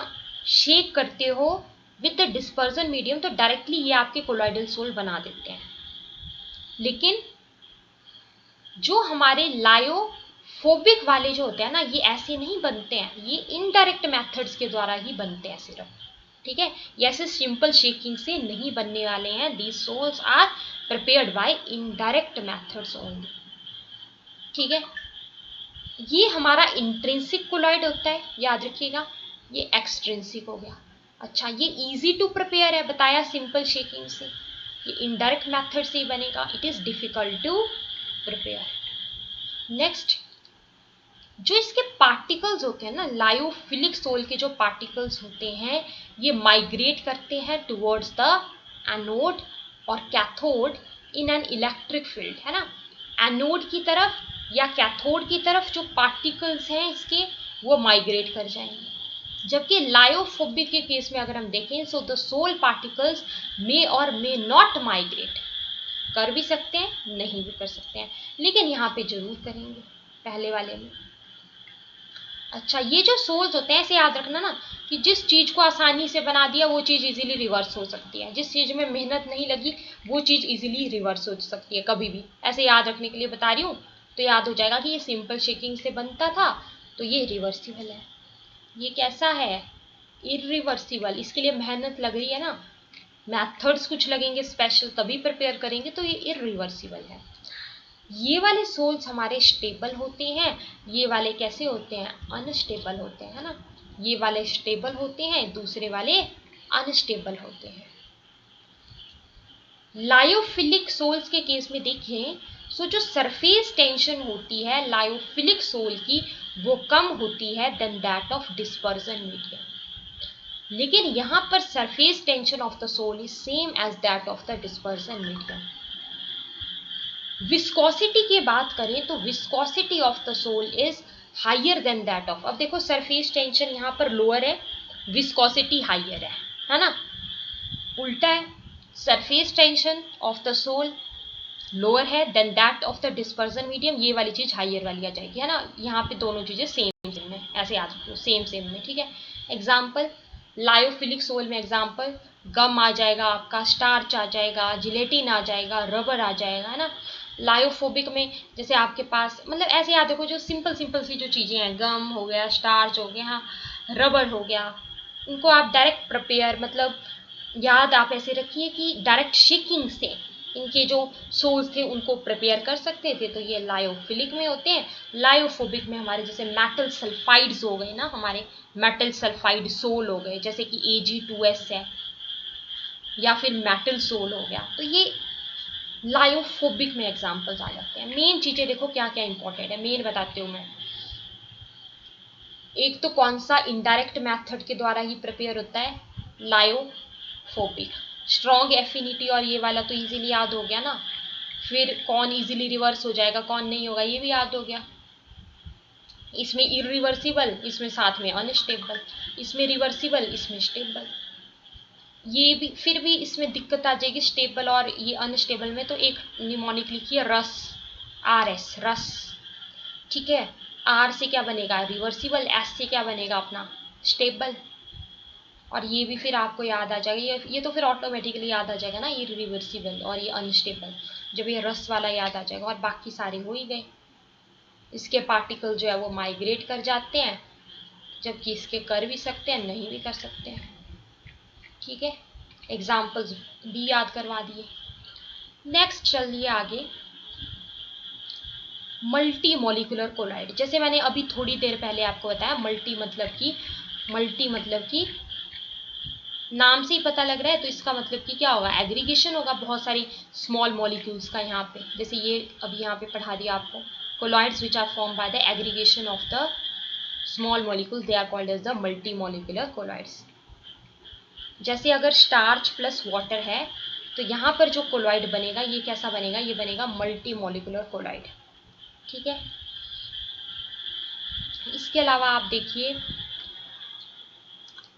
A: शेक करते हो विद द डिस्पर्जन मीडियम तो डायरेक्टली ये आपके कोलॉइडल सोल बना देते हैं। लेकिन जो हमारे लायोफोबिक वाले जो होते हैं ना, ये ऐसे नहीं बनते हैं, ये इनडायरेक्ट मेथड्स के द्वारा ही बनते हैं सिर्फ, ठीक है, ये ऐसे सिंपल शेकिंग से नहीं बनने वाले हैं। These sols are prepared by indirect methods only, ठीक है। ये हमारा इंट्रिंसिक कोलॉइड होता है, याद रखिएगा, ये एक्सट्रिंसिक हो गया। अच्छा, ये इजी टू प्रिपेयर है, बताया सिंपल शेकिंग से, ये इनडायरेक्ट मेथड से ही बनेगा, it is difficult to prepare. Next, जो इसके पार्टिकल्स होते हैं ना, लायोफिलिक सोल के जो पार्टिकल्स होते हैं, ये माइग्रेट करते हैं टुवर्ड्स द एनोड और cathode in an electric field, है ना, एनोड की तरफ या कैथोड की तरफ जो पार्टिकल्स हैं इसके वो माइग्रेट कर जाएंगे। जबकि लायोफोबिक के केस में अगर हम देखें, सो द सोल पार्टिकल्स मे और मे नॉट माइग्रेट, कर भी सकते हैं नहीं भी कर सकते हैं, लेकिन यहाँ पे जरूर करेंगे पहले वाले में। अच्छा, ये जो सोल्स होते हैं ऐसे याद रखना ना कि जिस चीज को आसानी से बना दिया वो चीज इजीली रिवर्स हो सकती है, जिस चीज में मेहनत नहीं लगी वो चीज इजीली रिवर्स हो सकती है कभी भी, ऐसे याद रखने के लिए बता रही हूँ। तो याद हो जाएगा कि ये सिंपल शेकिंग से बनता था तो ये रिवर्सिबल है, ये कैसा है, इरिवर्सिबल, इसके लिए मेहनत लग रही है ना, मेथड्स कुछ लगेंगे स्पेशल तभी प्रिपेयर करेंगे, तो ये इरिवर्सिबल है। ये वाले सोल्स हमारे स्टेबल होते हैं, ये वाले कैसे होते हैं, अनस्टेबल होते हैं, है ना, ये वाले स्टेबल होते हैं, दूसरे वाले अनस्टेबल होते हैं। लायोफिलिक सोल्स के केस में देखें, सो जो सरफेस टेंशन होती है लायोफिलिक सोल की वो कम होती है than that of dispersion medium, लेकिन यहां पर surface tension of the sol is same as that of the dispersion medium. Viscosity की बात करें तो viscosity of the sol is higher than that of, अब देखो सरफेस टेंशन यहाँ पर लोअर है, विस्कोसिटी हायर है ना, उल्टा है, surface tension of the sol lower है than that of the dispersion medium, ये वाली चीज हायर वाली आ जाएगी, है ना, यहाँ पे दोनों चीजें सेम सेम है, ऐसे याद रखो सेम सेम में, ठीक है। एग्जाम्पल, लायोफिलिक सोल में एग्जाम्पल गम आ जाएगा आपका, स्टार्च आ जाएगा, जिलेटिन आ जाएगा, रबर आ जाएगा, है ना। लायोफोबिक में जैसे आपके पास मतलब ऐसे याद रखो जो सिंपल सिंपल सी जो चीजें हैं, गम हो गया, स्टार्च हो गया, रबर हो गया, उनको आप डायरेक्ट प्रिपेयर मतलब याद आप ऐसे रखिए कि डायरेक्ट शेकिंग से इनके जो सोल्स थे उनको प्रिपेयर कर सकते थे, तो ये लायोफिलिक में होते हैं। लायोफोबिक में हमारे जैसे मेटल सल्फाइड्स हो गए ना, हमारे मेटल सल्फाइड सोल हो गए, जैसे कि Ag2S है या फिर मेटल सोल हो गया, तो ये लायोफोबिक में एग्जाम्पल्स आ जाते हैं। मेन चीजें देखो क्या क्या इंपॉर्टेंट है, मेन बताती हूँ मैं। एक तो कौन सा इनडायरेक्ट मेथड के द्वारा ही प्रिपेयर होता है, लायोफोबिक। स्ट्रॉन्ग एफिनिटी और ये वाला तो इजीली याद हो गया ना। फिर कौन इजीली रिवर्स हो जाएगा, कौन नहीं होगा, ये भी याद हो गया। इसमें इरिवर्सिबल, इसमें साथ में अनस्टेबल, इसमें रिवर्सिबल, इसमें स्टेबल। ये भी फिर भी इसमें दिक्कत आ जाएगी स्टेबल और ये अनस्टेबल में, तो एक निमोनिक लिखिए रस, RS रस। ठीक है, R से क्या बनेगा रिवर्सिबल, S से क्या बनेगा अपना स्टेबल। और ये भी फिर आपको याद आ जाएगा, ये तो फिर ऑटोमेटिकली याद आ जाएगा ना, ये रिवर्सिबल और ये अनस्टेबल, जब ये रस वाला याद आ जाएगा। और बाकी सारे हो ही गए। इसके पार्टिकल जो है वो माइग्रेट कर जाते हैं, जबकि इसके कर भी सकते हैं, नहीं भी कर सकते हैं। ठीक है, एग्जाम्पल्स भी याद करवा दिए। नेक्स्ट चलिए आगे, मल्टी मॉलिक्यूलर कोलाइड। जैसे मैंने अभी थोड़ी देर पहले आपको बताया, मल्टी मतलब कि नाम से ही पता लग रहा है, तो इसका मतलब कि क्या होगा, एग्रीगेशन होगा बहुत सारी स्मॉल मॉलिक्यूल्स का। यहाँ पे जैसे ये अभी यहाँ पे पढ़ा दिया आपको, colloids which are formed by the aggregation of the small molecules, they are called as the multimolecular colloids. जैसे अगर स्टार्च प्लस वाटर है, तो यहाँ पर जो कोलॉइड बनेगा ये कैसा बनेगा, ये बनेगा मल्टीमोलिकुलर कोलॉइड। ठीक है, इसके अलावा आप देखिए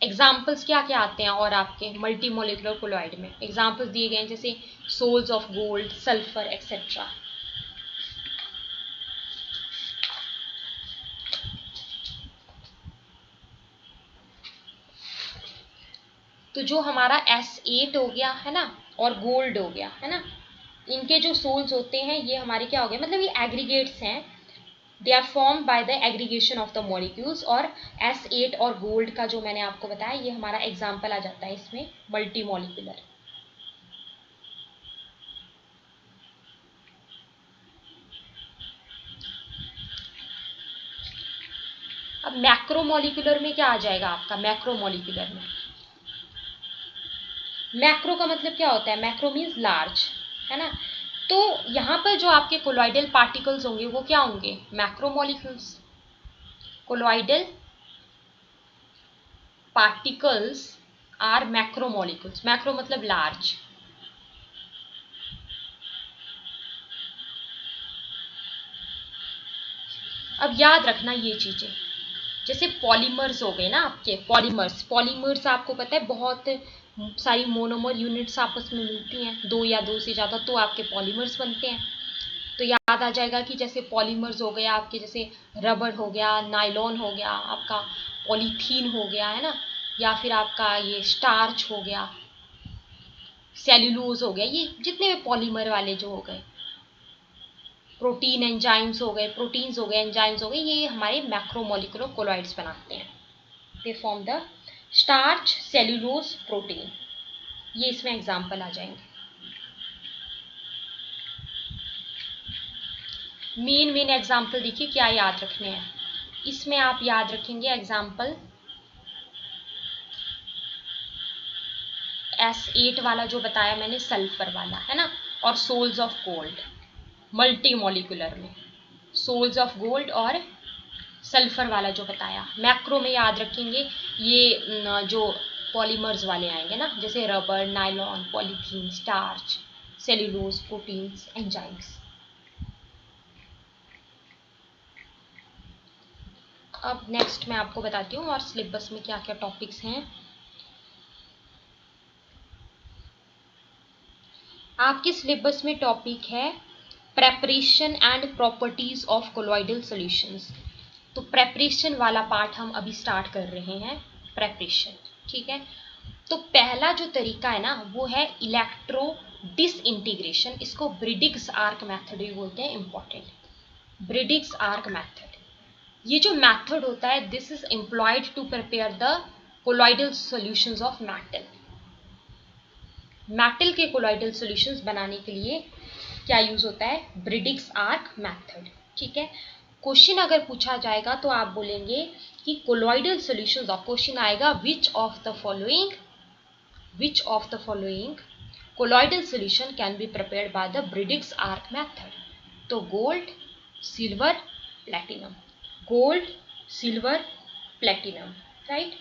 A: एग्जाम्पल्स क्या क्या आते हैं और आपके मल्टीमोलिकुलर कोलॉइड में एग्जाम्पल्स दिए गए हैं, जैसे sols of gold, sulphur etcetera. तो जो हमारा S8 हो गया है ना, और गोल्ड हो गया है ना, इनके जो सोल्स होते हैं ये हमारे क्या हो गए, मतलब ये एग्रीगेट्स हैं। They are form by the aggregation of the molecules. और S8 और गोल्ड का जो मैंने आपको बताया, ये हमारा एग्जाम्पल आ जाता है इसमें मल्टी मॉलिक्यूलर। अब मैक्रोमोलिकुलर में क्या आ जाएगा आपका, मैक्रोमोलिकुलर में, मैक्रो का मतलब क्या होता है, मैक्रो मीन्स लार्ज, है ना। तो यहाँ पर जो आपके कोलॉइडल पार्टिकल्स होंगे वो क्या होंगे, macromolecules. Colloidal particles are macromolecules, macro मतलब लार्ज। अब याद रखना ये चीजें, जैसे पॉलीमर्स हो गए ना आपके, पॉलीमर्स आपको पता है बहुत सारी मोनोमर यूनिट्स आपस में मिलती हैं, दो या दो से ज़्यादा, तो आपके पॉलीमर्स बनते हैं। तो याद आ जाएगा कि जैसे पॉलीमर्स हो गया आपके, जैसे रबर हो गया, नायलॉन हो गया आपका, पॉलीथीन हो गया है ना, या फिर आपका ये स्टार्च हो गया, सेल्यूलोज हो गया, ये जितने भी पॉलीमर वाले जो हो गए, प्रोटीन एंजाइम्स हो गए, प्रोटीन्स हो गए, एंजाइम्स हो गए, ये हमारे मैक्रोमोलिकुलर कोलॉइड्स बनाते हैं। They form the starch, cellulose, protein, ये इसमें एग्जाम्पल आ जाएंगे। मेन एग्जाम्पल देखिए क्या याद रखने हैं इसमें, आप याद रखेंगे एग्जाम्पल S8 वाला जो बताया मैंने, सल्फर वाला है ना, और sols of gold multimolecular में, सोल्स ऑफ गोल्ड और सल्फर वाला जो बताया। मैक्रो में याद रखेंगे ये जो पॉलीमर्स वाले आएंगे ना, जैसे rubber, nylon, polythene, starch, cellulose, proteins, enzymes. अब नेक्स्ट मैं आपको बताती हूँ और सिलेबस में क्या क्या टॉपिक्स हैं। आपके सिलेबस में टॉपिक है preparation and properties of colloidal solutions. तो प्रेपरेशन वाला पार्ट हम अभी स्टार्ट कर रहे हैं, प्रेपरेशन। ठीक है, तो पहला जो तरीका है ना वो है इलेक्ट्रो डिसइंटीग्रेशन, इसको ब्रिडिग्स आर्क मेथड भी बोलते हैं, इंपॉर्टेंट ब्रिडिग्स आर्क मेथड। ये जो मेथड होता है, this is employed to prepare the colloidal solutions of metal. Metal के कोलॉइडल सॉल्यूशंस बनाने के लिए क्या यूज होता है, ब्रिडिग्स आर्क मेथड। ठीक है, क्वेश्चन अगर पूछा जाएगा तो आप बोलेंगे कि कोलॉइडल सॉल्यूशंस, और क्वेश्चन आएगा which of the following colloidal solution can be prepared by the Bredig's arc method. तो gold, silver, platinum, gold, silver, platinum, right.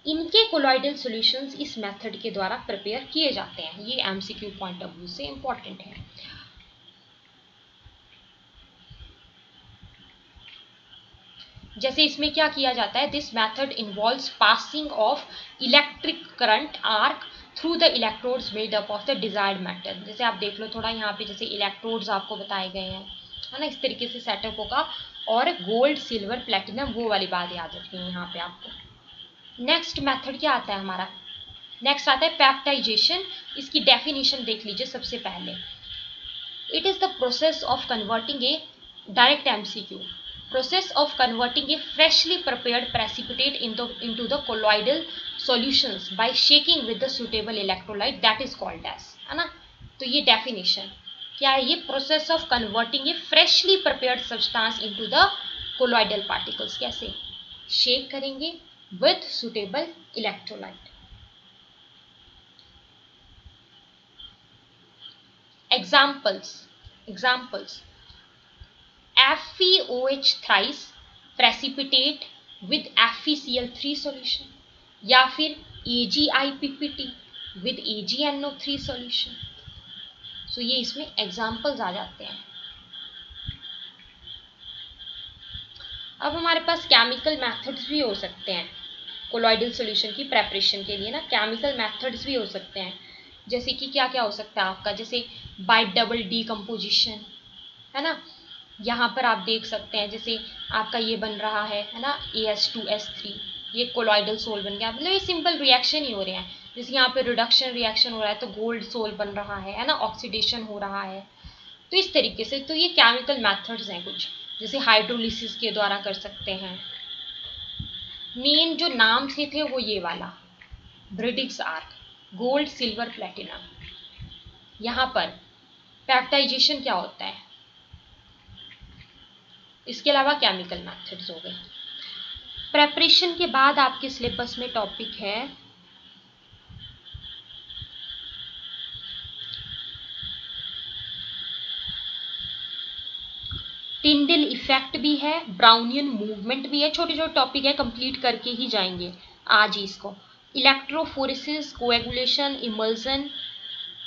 A: इनके कोलॉइडल सॉल्यूशंस इस मेथड के द्वारा प्रिपेयर किए जाते हैं। ये एमसीक्यू पॉइंट ऑफ व्यू से इंपॉर्टेंट है। जैसे इसमें क्या किया जाता है, this method involves passing of electric current arc through the electrodes made up of the desired metal. जैसे आप देख लो थोड़ा यहाँ पे, जैसे इलेक्ट्रोड्स आपको बताए गए हैं, है ना, इस तरीके से सेटअप होगा। और गोल्ड, सिल्वर, प्लेटिनम, वो वाली बात याद रखनी है यहाँ पे आपको। नेक्स्ट मेथड क्या आता है हमारा, नेक्स्ट आता है पेप्टाइजेशन। इसकी डेफिनेशन देख लीजिए सबसे पहले। It is the process of converting A, direct MCQ, process of converting a freshly prepared precipitate into the colloidal solutions by shaking with the suitable electrolyte, that is called as, है ना। तो ये definition क्या है, ये process of converting a freshly prepared substance into the colloidal particles। कैसे shake करेंगे with suitable electrolyte। examples FeOH thrice precipitate with FeCl3 solution, या फिर AgIPPT with AgNO3 solution। सो ये इसमें एग्जाम्पल्स आ जाते हैं। अब हमारे पास केमिकल मेथड्स भी हो सकते हैं कोलॉइडल सॉल्यूशन की प्रेपरेशन के लिए ना, केमिकल मेथड्स भी हो सकते हैं। जैसे कि क्या क्या हो सकता है आपका, जैसे बाय डबल डीकम्पोजिशन, है ना। यहाँ पर आप देख सकते हैं जैसे आपका ये बन रहा है ना, AS2S3, ये कोलॉइडल सोल बन गया। मतलब ये सिंपल रिएक्शन ही हो रहे हैं। जैसे यहाँ पे रिडक्शन रिएक्शन हो रहा है तो गोल्ड सोल बन रहा है ना, ऑक्सीडेशन हो रहा है। तो इस तरीके से तो ये केमिकल मेथड्स हैं कुछ, जैसे हाइड्रोलिसिस के द्वारा कर सकते हैं। मेन जो नाम से थे वो ये वाला ब्रिडिग्स आर्क, गोल्ड, सिल्वर, प्लेटिनम। यहाँ पर पेप्टाइजेशन क्या होता है, इसके अलावा केमिकल मेथड्स हो गए। प्रेपरेशन के बाद आपके सिलेबस में टॉपिक है टिंडल इफेक्ट भी है, ब्राउनियन मूवमेंट भी है। छोटे छोटे टॉपिक है, कंप्लीट करके ही जाएंगे आज ही इसको। इलेक्ट्रोफोरेसिस, कोएगुलेशन, इमल्सन,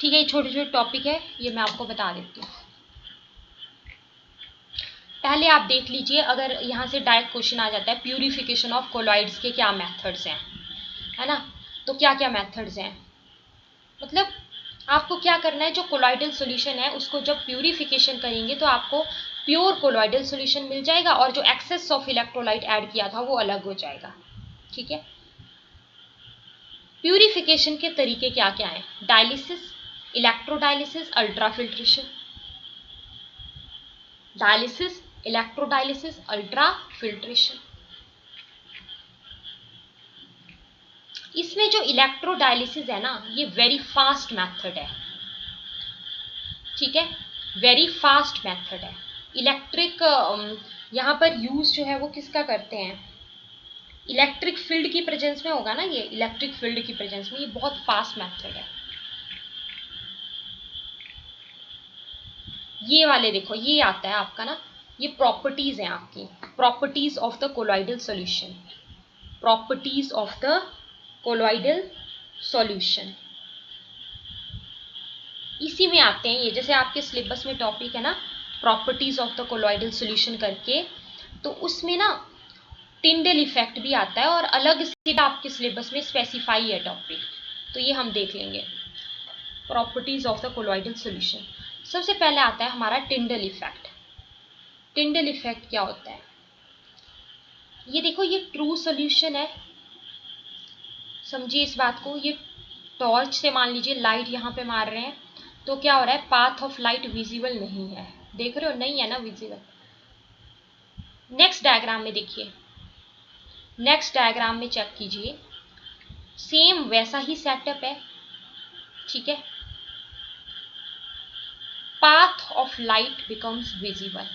A: ठीक है, ये छोटे छोटे टॉपिक है, ये मैं आपको बता देती हूँ। पहले आप देख लीजिए, अगर यहाँ से डायरेक्ट क्वेश्चन आ जाता है प्यूरिफिकेशन ऑफ कोलॉइड्स के क्या मेथड्स हैं, है ना। तो क्या क्या मेथड्स हैं, मतलब आपको क्या करना है, जो कोलॉइडल सॉल्यूशन है उसको जब प्यूरिफिकेशन करेंगे तो आपको प्योर कोलॉइडल सॉल्यूशन मिल जाएगा, और जो एक्सेस ऑफ इलेक्ट्रोलाइट ऐड किया था वो अलग हो जाएगा। ठीक है, प्यूरिफिकेशन के तरीके क्या क्या हैं, dialysis, electrodialysis, ultrafiltration. Dialysis, electrodialysis, ultrafiltration. इसमें जो इलेक्ट्रोडायलिसिस है ना, ये वेरी फास्ट मेथड है। ठीक है, वेरी फास्ट मेथड है। इलेक्ट्रिक यहाँ पर यूज जो है वो किसका करते हैं, इलेक्ट्रिक फील्ड की प्रेजेंस में होगा ना, ये इलेक्ट्रिक फील्ड की प्रेजेंस में, ये बहुत फास्ट मेथड है। ये वाले देखो, ये आता है आपका ना, ये प्रॉपर्टीज हैं आपकी, properties of the colloidal solution, properties of the colloidal solution, इसी में आते हैं ये। जैसे आपके सिलेबस में टॉपिक है ना properties of the colloidal solution करके, तो उसमें ना टिंडल इफेक्ट भी आता है, और अलग से आपके सिलेबस में स्पेसिफाई है टॉपिक, तो ये हम देख लेंगे। Properties of the colloidal solution, सबसे पहले आता है हमारा टिंडल इफेक्ट। टिंडल इफेक्ट क्या होता है, ये देखो, ये ट्रू सॉल्यूशन है, समझिए इस बात को। ये टॉर्च से मान लीजिए लाइट यहाँ पे मार रहे हैं, तो क्या हो रहा है, पाथ ऑफ लाइट विजिबल नहीं है, देख रहे हो, नहीं है ना विजिबल। नेक्स्ट डायग्राम में देखिए, नेक्स्ट डायग्राम में चेक कीजिए, सेम वैसा ही सेटअप है। ठीक है, path of light becomes visible.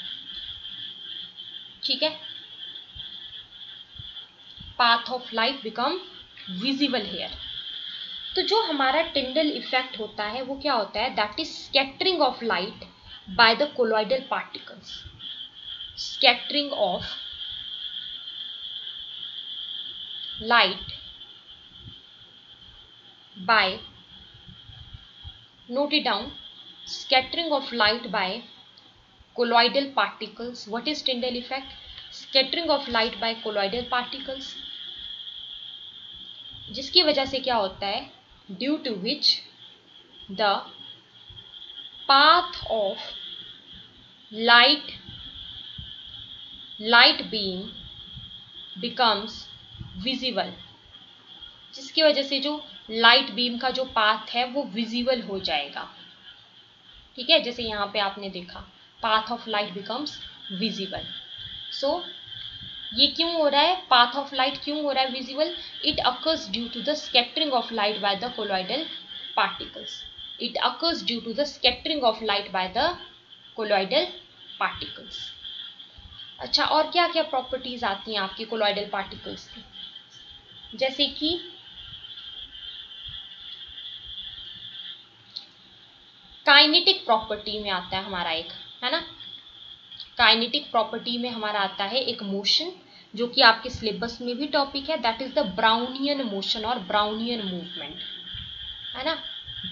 A: ठीक है, path of light become visible here. तो जो हमारा टिंडल इफेक्ट होता है वो क्या होता है, that is scattering of light by the colloidal particles, scattering of light by, note it down, scattering of light by colloidal particles. What is Tyndall effect? Scattering of light by colloidal particles, जिसकी वजह से क्या होता है, due to which the path of light beam becomes visible, जिसकी वजह से जो लाइट बीम का जो पाथ है वो विजिबल हो जाएगा। ठीक है, जैसे यहाँ पे आपने देखा path of light becomes visible. So ये क्यों हो रहा है, पाथ ऑफ लाइट क्यों हो रहा है visible? It occurs due to the scattering of light by the colloidal particles. It occurs due to the scattering of light by the colloidal particles. अच्छा, और क्या क्या प्रॉपर्टीज आती हैं आपकी कोलॉइडल पार्टिकल्स की? जैसे कि काइनेटिक प्रॉपर्टी में आता है हमारा एक, है ना, काइनेटिक प्रॉपर्टी में हमारा आता है एक मोशन, जो कि आपके सिलेबस में भी टॉपिक है, that is the Brownian motion और ब्राउनियन मूवमेंट, है ना,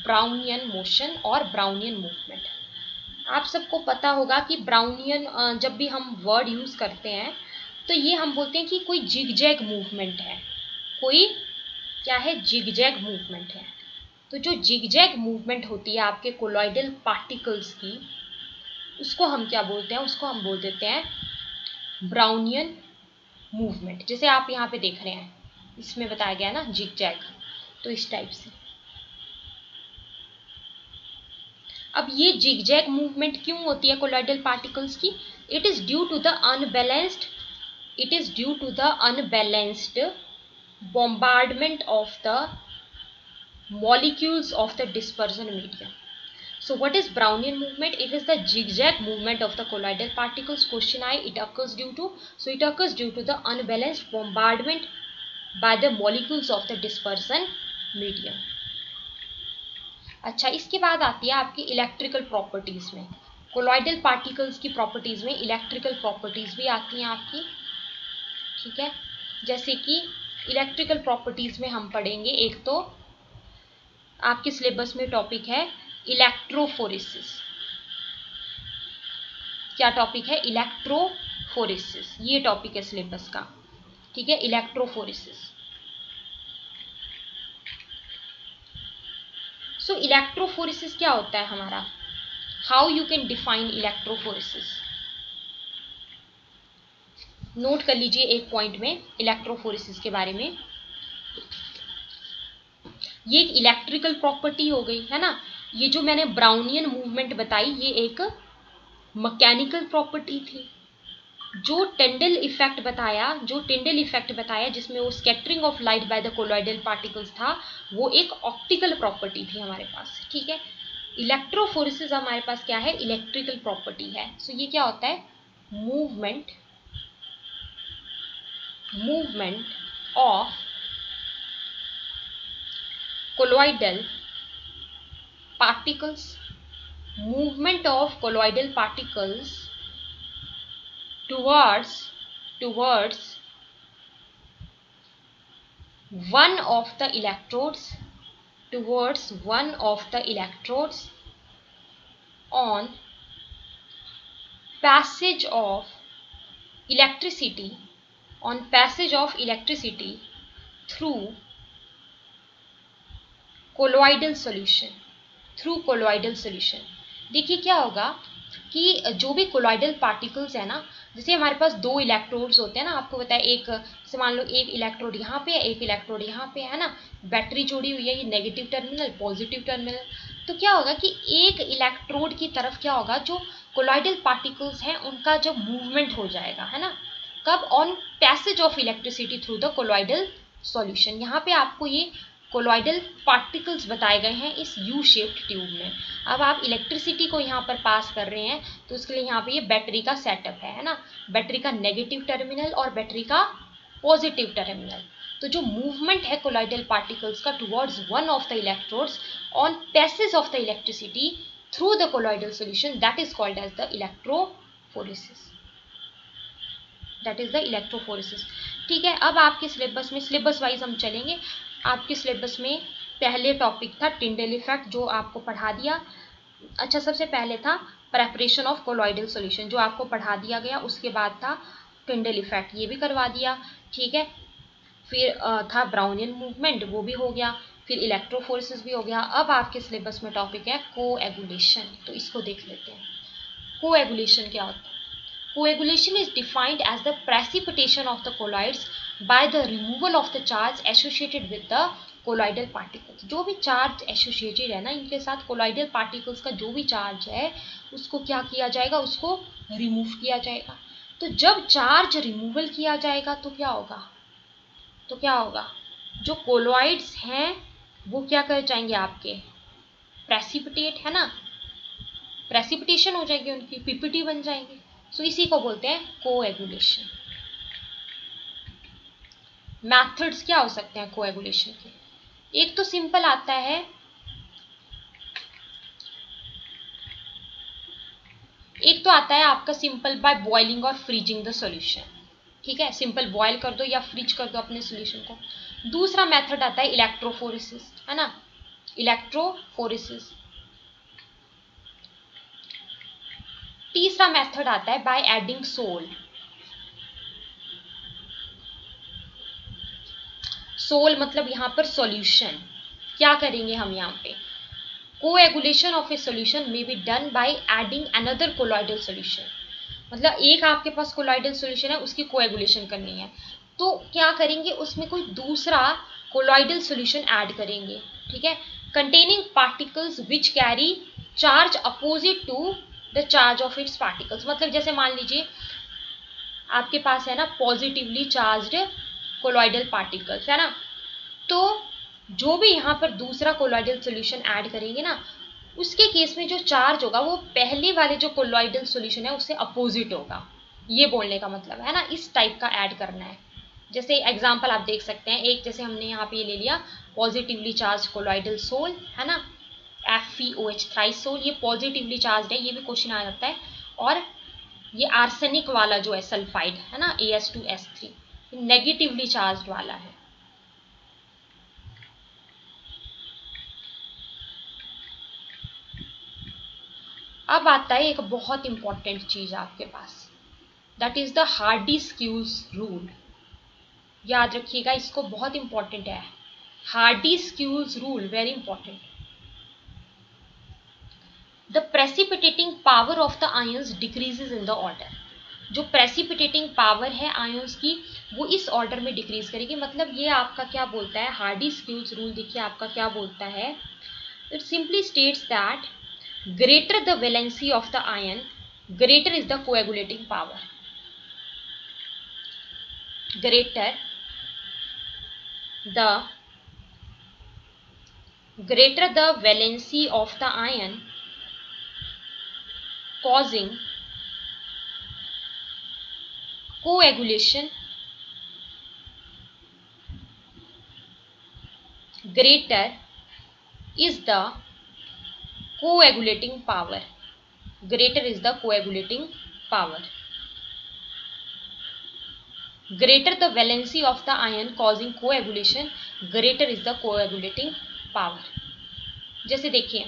A: ब्राउनियन मोशन और ब्राउनियन मूवमेंट। आप सबको पता होगा कि ब्राउनियन जब भी हम वर्ड यूज करते हैं तो ये हम बोलते हैं कि कोई जिगजैग मूवमेंट है, कोई क्या है, जिगजैग मूवमेंट है। तो जो जिगजैग मूवमेंट होती है आपके कोलॉइडल पार्टिकल्स की, उसको हम क्या बोलते हैं, उसको हम बोल देते हैं ब्राउनियन मूवमेंट। जैसे आप यहाँ पे देख रहे हैं, इसमें बताया गया ना जिगजैग, तो इस टाइप से। अब ये जिगजैग मूवमेंट क्यों होती है कोलॉइडल पार्टिकल्स की? It is due to the unbalanced bombardment of the molecules of the dispersion medium. So what is Brownian movement? It is the zigzag movement of the colloidal particles. Question I, it occurs due to the unbalanced bombardment by the molecules of the dispersion medium. अच्छा, इसके बाद आती है आपकी electrical properties में, colloidal particles की properties में electrical properties भी आती हैं आपकी। ठीक है, जैसे कि इलेक्ट्रिकल प्रॉपर्टीज में हम पढ़ेंगे, एक तो आपके सिलेबस में टॉपिक है इलेक्ट्रोफोरेसिस। क्या टॉपिक है? इलेक्ट्रोफोरेसिस, ये टॉपिक है सिलेबस का। ठीक है, इलेक्ट्रोफोरेसिस। सो इलेक्ट्रोफोरेसिस क्या होता है हमारा? How you can define electrophoresis? Note कर लीजिए एक पॉइंट में इलेक्ट्रोफोरेसिस के बारे में। ये एक इलेक्ट्रिकल प्रॉपर्टी हो गई, है ना। ये जो मैंने ब्राउनियन मूवमेंट बताई, ये एक मैकेनिकल प्रॉपर्टी थी। जो टिंडल इफेक्ट बताया जिसमें वो scattering of light by the colloidal particles था, वो एक ऑप्टिकल प्रॉपर्टी थी हमारे पास। ठीक है, इलेक्ट्रोफोरेसिस हमारे पास क्या है? इलेक्ट्रिकल प्रॉपर्टी है। सो ये क्या होता है? Movement of colloidal particles, movement of colloidal particles towards one of the electrodes on passage of electricity through colloidal solution. देखिए क्या होगा कि जो भी कोलॉइडल पार्टिकल्स है ना, जैसे हमारे पास दो इलेक्ट्रोड्स होते हैं ना, आपको पता है, एक जैसे मान लो एक इलेक्ट्रोड यहाँ पे है, एक इलेक्ट्रोड यहाँ पे है ना, बैटरी जोड़ी हुई है, ये नेगेटिव टर्मिनल, पॉजिटिव टर्मिनल। तो क्या होगा कि एक इलेक्ट्रोड की तरफ क्या होगा, जो कोलॉइडल पार्टिकल्स हैं उनका जो मूवमेंट हो जाएगा, है ना, कब? On passage of electricity through the colloidal solution. यहाँ पे आपको ये कोलॉइडल पार्टिकल्स बताए गए हैं इस यू शेप्ड ट्यूब में। अब आप इलेक्ट्रिसिटी को यहाँ पर पास कर रहे हैं, तो उसके लिए यहाँ पे ये बैटरी का सेटअप है ना, बैटरी का नेगेटिव टर्मिनल और बैटरी का पॉजिटिव टर्मिनल। तो जो मूवमेंट है कोलॉइडल पार्टिकल्स का towards one of the electrodes on passage of the electricity through the colloidal solution, that is called as the electrophoresis. That is the electrophoresis. ठीक है, अब आपके सिलेबस वाइज हम चलेंगे। आपके सिलेबस में पहले टॉपिक था टिंडेल इफेक्ट, जो आपको पढ़ा दिया। अच्छा, सबसे पहले था प्रेपरेशन ऑफ कोलॉइडल सॉल्यूशन, जो आपको पढ़ा दिया गया। उसके बाद था टिंडेल इफेक्ट, ये भी करवा दिया। ठीक है, फिर था ब्राउनियन मूवमेंट, वो भी हो गया। फिर इलेक्ट्रोफोरेसिस भी हो गया। अब आपके सिलेबस में टॉपिक है कोएगुलेशन, तो इसको देख लेते हैं। कोएगुलेशन क्या होता है? Coagulation is defined as the precipitation of the colloids by the removal of the charge associated with the colloidal particles। जो भी चार्ज एसोसिएटेड है ना इनके साथ, कोलॉइडल पार्टिकल्स का जो भी चार्ज है उसको क्या किया जाएगा, उसको रिमूव किया जाएगा। तो जब चार्ज रिमूवल किया जाएगा तो क्या होगा, जो कोलॉइड्स हैं वो क्या कर जाएंगे, आपके प्रेसिपिटेट है ना, प्रेसिपिटेशन हो जाएगी उनकी, पीपीटी बन जाएंगे। सो इसी को बोलते हैं कोएगुलेशन। मेथड्स क्या हो सकते हैं कोएगुलेशन के? एक तो सिंपल आता है, आपका सिंपल बाय बॉइलिंग और फ्रीजिंग द सॉल्यूशन। ठीक है, सिंपल बॉयल कर दो या फ्रीज कर दो अपने सॉल्यूशन को। दूसरा मेथड आता है इलेक्ट्रोफोरेसिस, है ना, इलेक्ट्रोफोरेसिस। तीसरा मेथड आता है बाय एडिंग सोल। सोल मतलब यहां पर सॉल्यूशन। क्या करेंगे हम यहाँ पे, coagulation of A solution may be done by adding another colloidal solution. मतलब एक आपके पास कोलॉइडल सॉल्यूशन है, उसकी कोएगुलेशन करनी है, तो क्या करेंगे, उसमें कोई दूसरा कोलॉइडल सॉल्यूशन ऐड करेंगे। ठीक है, containing particles which carry charge opposite to the charge of its particles. मतलब जैसे मान लीजिए आपके पास है ना पॉजिटिवली चार्ज्ड कोलॉइडल पार्टिकल्स, है ना, तो जो भी यहाँ पर दूसरा कोलॉइडल सॉल्यूशन ऐड करेंगे ना, उसके केस में जो चार्ज होगा वो पहले वाले जो कोलॉइडल सॉल्यूशन है उससे अपोजिट होगा। ये बोलने का मतलब है ना, इस टाइप का ऐड करना है। जैसे एग्जांपल आप देख सकते हैं, एक जैसे हमने यहाँ पे ये ले लिया पॉजिटिवली चार्ज कोलॉइडल सोल, है ना, FeOH थ्राइसोल, ये पॉजिटिवली चार्ज है, ये भी क्वेश्चन आ जाता है। और ये आर्सेनिक वाला जो है सल्फाइड, है ना, As2S3, नेगेटिवली चार्ज वाला है। अब आता है एक बहुत इंपॉर्टेंट चीज आपके पास, that is the Hardy Schulze rule. याद रखिएगा इसको, बहुत इंपॉर्टेंट है। Hardy Schulze rule very important. The precipitating power of the ions decreases in the order. जो प्रेसिपिटेटिंग पावर है आयंस की वो इस ऑर्डर में डिक्रीज करेगी। मतलब ये आपका क्या बोलता है, हार्डी-स्क्यूज रूल देखिए आपका क्या बोलता है, it simply states that greater the valency of the ion, greater is the coagulating power. Greater the valency of the ion causing coagulation, greater is the coagulating power. Greater is the coagulating power. Greater the valency of the ion causing coagulation, greater is the coagulating power. जैसे देखिए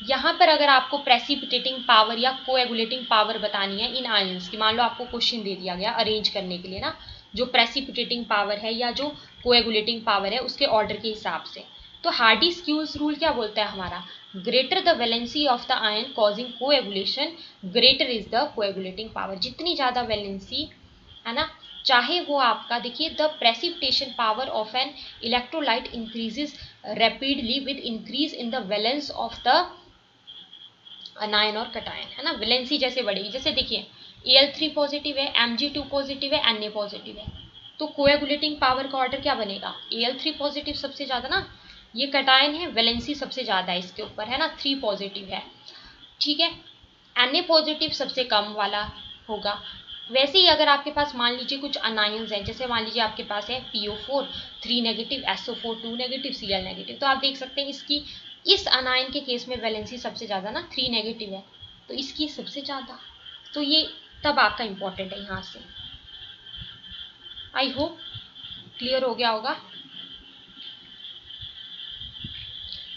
A: यहाँ पर अगर आपको precipitating power या coagulating power बतानी है इन ions की, मान लो आपको क्वेश्चन दे दिया गया अरेंज करने के लिए ना, जो प्रेसिपिटेटिंग पावर है या जो कोएगुलेटिंग पावर है उसके ऑर्डर के हिसाब से, तो हार्डी-स्क्यूज रूल क्या बोलता है हमारा, greater the valency of the ion causing coagulation, greater is the coagulating power. जितनी ज्यादा वैलेंसी है ना, चाहे वो आपका देखिए the precipitation power of an electrolyte increases rapidly with increase in the valence of the अनायन और कटायन, है ना, वैलेंसी जैसे बढ़ेगी। जैसे देखिए Al3 पॉजिटिव है, Mg2 पॉजिटिव है, Na पॉजिटिव है, तो कोएगुलेटिंग पावर का ऑर्डर क्या बनेगा, Al3 पॉजिटिव सबसे ज्यादा ना, ये कटायन है, वैलेंसी सबसे ज्यादा है इसके ऊपर, है ना, 3 पॉजिटिव है। ठीक है, Na पॉजिटिव सबसे कम वाला होगा। वैसे ही अगर आपके पास मान लीजिए कुछ अनायंस हैं, जैसे मान लीजिए आपके पास है PO4 3 negative, SO4 2 negative, Cl negative, तो आप देख सकते हैं इसकी इस अनायन के केस में वैलेंसी सबसे ज्यादा ना 3 नेगेटिव है, तो इसकी सबसे ज्यादा, तो ये तब आपका इंपॉर्टेंट है यहाँ से। आई होप क्लियर हो गया होगा।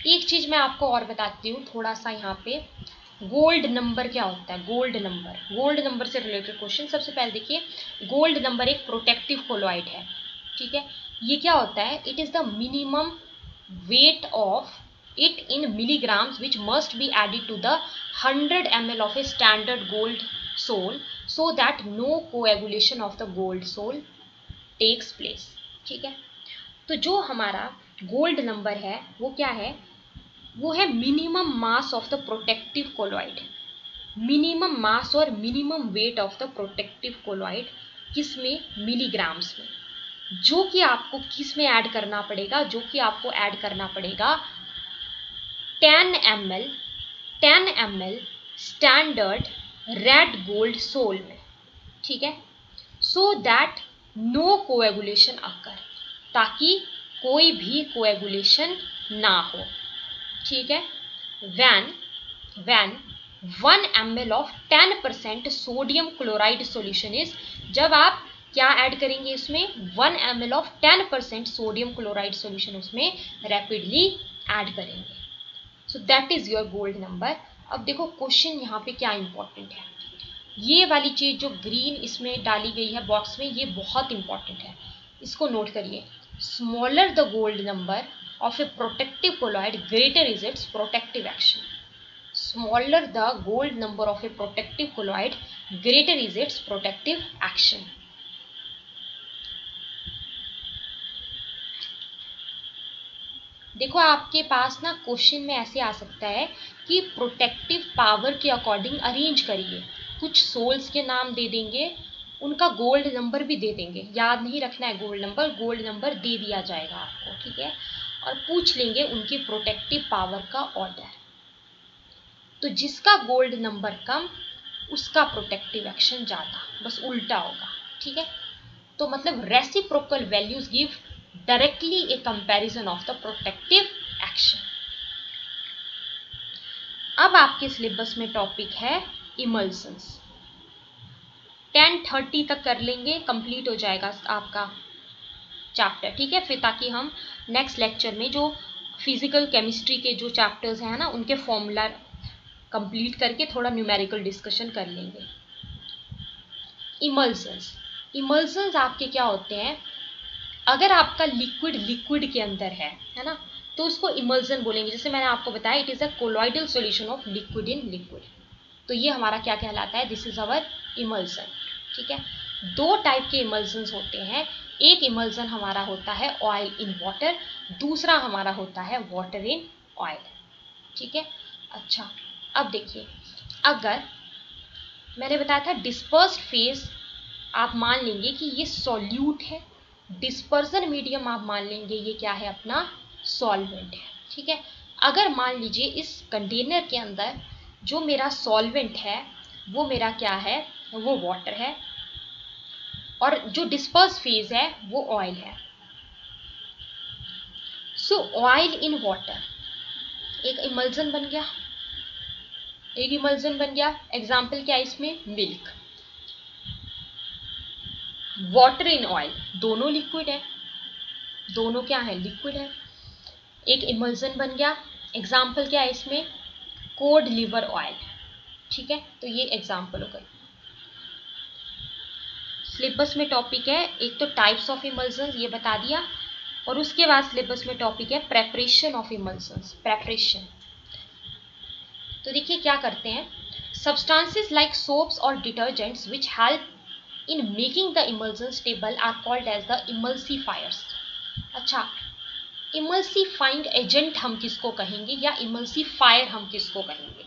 A: एक चीज मैं आपको और बताती हूँ थोड़ा सा यहाँ पे, गोल्ड नंबर क्या होता है। गोल्ड नंबर से रिलेटेड क्वेश्चन। सबसे पहले देखिए, गोल्ड नंबर एक प्रोटेक्टिव कोलॉइड है, ठीक है। ये क्या होता है, it is the minimum weight of it in milligrams which must be added to the 100 ml of a standard gold sol so that no coagulation of the gold sol takes place, ठीक है। तो जो हमारा gold number है वो क्या है, वो है minimum mass of the protective colloid. Minimum mass और minimum weight of the protective colloid किसमें, मिलीग्राम्स में। जो कि आपको किस में ऐड करना पड़ेगा, जो कि आपको ऐड करना पड़ेगा 10 ml standard red gold sol में, ठीक है। So that no coagulation occur, ताकि कोई भी कोएगुलेशन ना हो, ठीक है। when 1 ml of 10% sodium chloride solution is, जब आप क्या ऐड करेंगे इसमें, 1 ml of 10% sodium chloride solution उसमें रैपिडली ऐड करेंगे। So that is your gold number. अब देखो क्वेश्चन यहाँ पे क्या इंपॉर्टेंट है, ये वाली चीज जो ग्रीन इसमें डाली गई है बॉक्स में, ये बहुत इंपॉर्टेंट है, इसको नोट करिए। Smaller the gold number of A protective colloid greater is it's protective action. Smaller the gold number of A protective colloid greater is it's protective action. देखो आपके पास ना क्वेश्चन में ऐसे आ सकता है कि प्रोटेक्टिव पावर के अकॉर्डिंग अरेंज करिए, कुछ सोल्स के नाम दे देंगे, उनका गोल्ड नंबर भी दे देंगे, याद नहीं रखना है गोल्ड नंबर दे दिया जाएगा आपको, ठीक है। और पूछ लेंगे उनकी प्रोटेक्टिव पावर का ऑर्डर। तो जिसका गोल्ड नंबर कम उसका प्रोटेक्टिव एक्शन ज्यादा, बस उल्टा होगा, ठीक है। तो मतलब reciprocal values give directly a comparison of the protective action। अब आपके सिलेबस में टॉपिक है इमल्सन्स। 10:30 तक कर लेंगे, कंप्लीट हो जाएगा आपका चैप्टर, ठीक है। फिर ताकि हम नेक्स्ट लेक्चर में जो फिजिकल केमिस्ट्री के जो चैप्टर्स हैं ना, उनके फॉर्मूला कंप्लीट करके थोड़ा न्यूमेरिकल डिस्कशन कर लेंगे। इमल्सन्स आपके क्या होते हैं, अगर आपका लिक्विड के अंदर है ना, तो उसको इमल्सन बोलेंगे। जैसे मैंने आपको बताया, it is a colloidal solution of liquid in liquid, तो ये हमारा क्या कहलाता है, दिस इज अवर इमल्सन, ठीक है। दो टाइप के इमल्सन्स होते हैं, एक इमल्सन हमारा होता है ऑयल इन वाटर, दूसरा हमारा होता है वाटर इन ऑयल, ठीक है। अच्छा अब देखिए, अगर मैंने बताया था डिस्पर्स्ड फेज आप मान लेंगे कि ये सॉल्यूट है, डिस्पर्जन मीडियम आप मान लेंगे ये क्या है, अपना सॉल्वेंट है, ठीक है। अगर मान लीजिए इस कंटेनर के अंदर जो मेरा सॉल्वेंट है वो मेरा क्या है, वो वाटर है, और जो डिस्पर्स फेज है वो ऑयल है। सो ऑयल इन वाटर एक इमल्सन बन गया, एग्जाम्पल क्या है इसमें, मिल्क। वाटर इन ऑयल दोनों लिक्विड है, दोनों क्या है, लिक्विड है, एक इमल्सन बन गया। एग्जाम्पल क्या है इसमें, कोड लिवर ऑयल, ठीक है। तो ये एग्जाम्पल हो गई। सिलेबस में टॉपिक है एक तो टाइप्स ऑफ इमल्सन्स, ये बता दिया, और उसके बाद सिलेबस में टॉपिक है प्रेपरेशन ऑफ इमल्सन्स, प्रेपरेशन। तो देखिए क्या करते हैं, सब्सटेंसेस लाइक सोप्स और detergents which help in making the emulsion stable are called as the emulsifiers। अच्छा, इमल्सीफाइंग एजेंट हम किसको कहेंगे, या इमल्सीफायर हम किसको कहेंगे,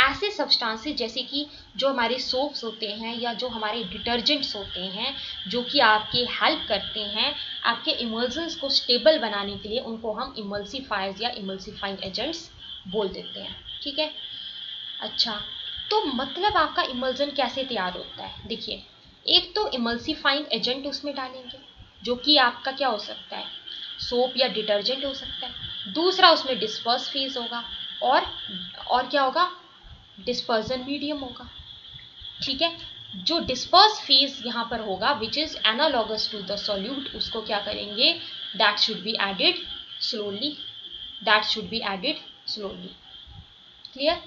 A: ऐसे सब्सटेंसेस जैसे कि जो हमारे सोप्स होते हैं या जो हमारे डिटर्जेंट्स होते हैं, जो कि आपके हेल्प करते हैं आपके इमल्सन्स को स्टेबल बनाने के लिए, उनको हम इमल्सीफायर्स या इमल्सीफाइंग एजेंट्स बोल देते हैं, ठीक है। अच्छा, तो मतलब आपका इमल्सन कैसे तैयार होता है, देखिए, एक तो इमल्सीफाइंग एजेंट उसमें डालेंगे जो कि आपका क्या हो सकता है, सोप या डिटर्जेंट हो सकता है, दूसरा उसमें डिस्पर्स फेज होगा, और क्या होगा, डिस्पर्जन मीडियम होगा, ठीक है। जो डिस्पर्स फेज यहाँ पर होगा which is analogous to the solute, उसको क्या करेंगे, that should be added slowly, that should be added slowly. Clear?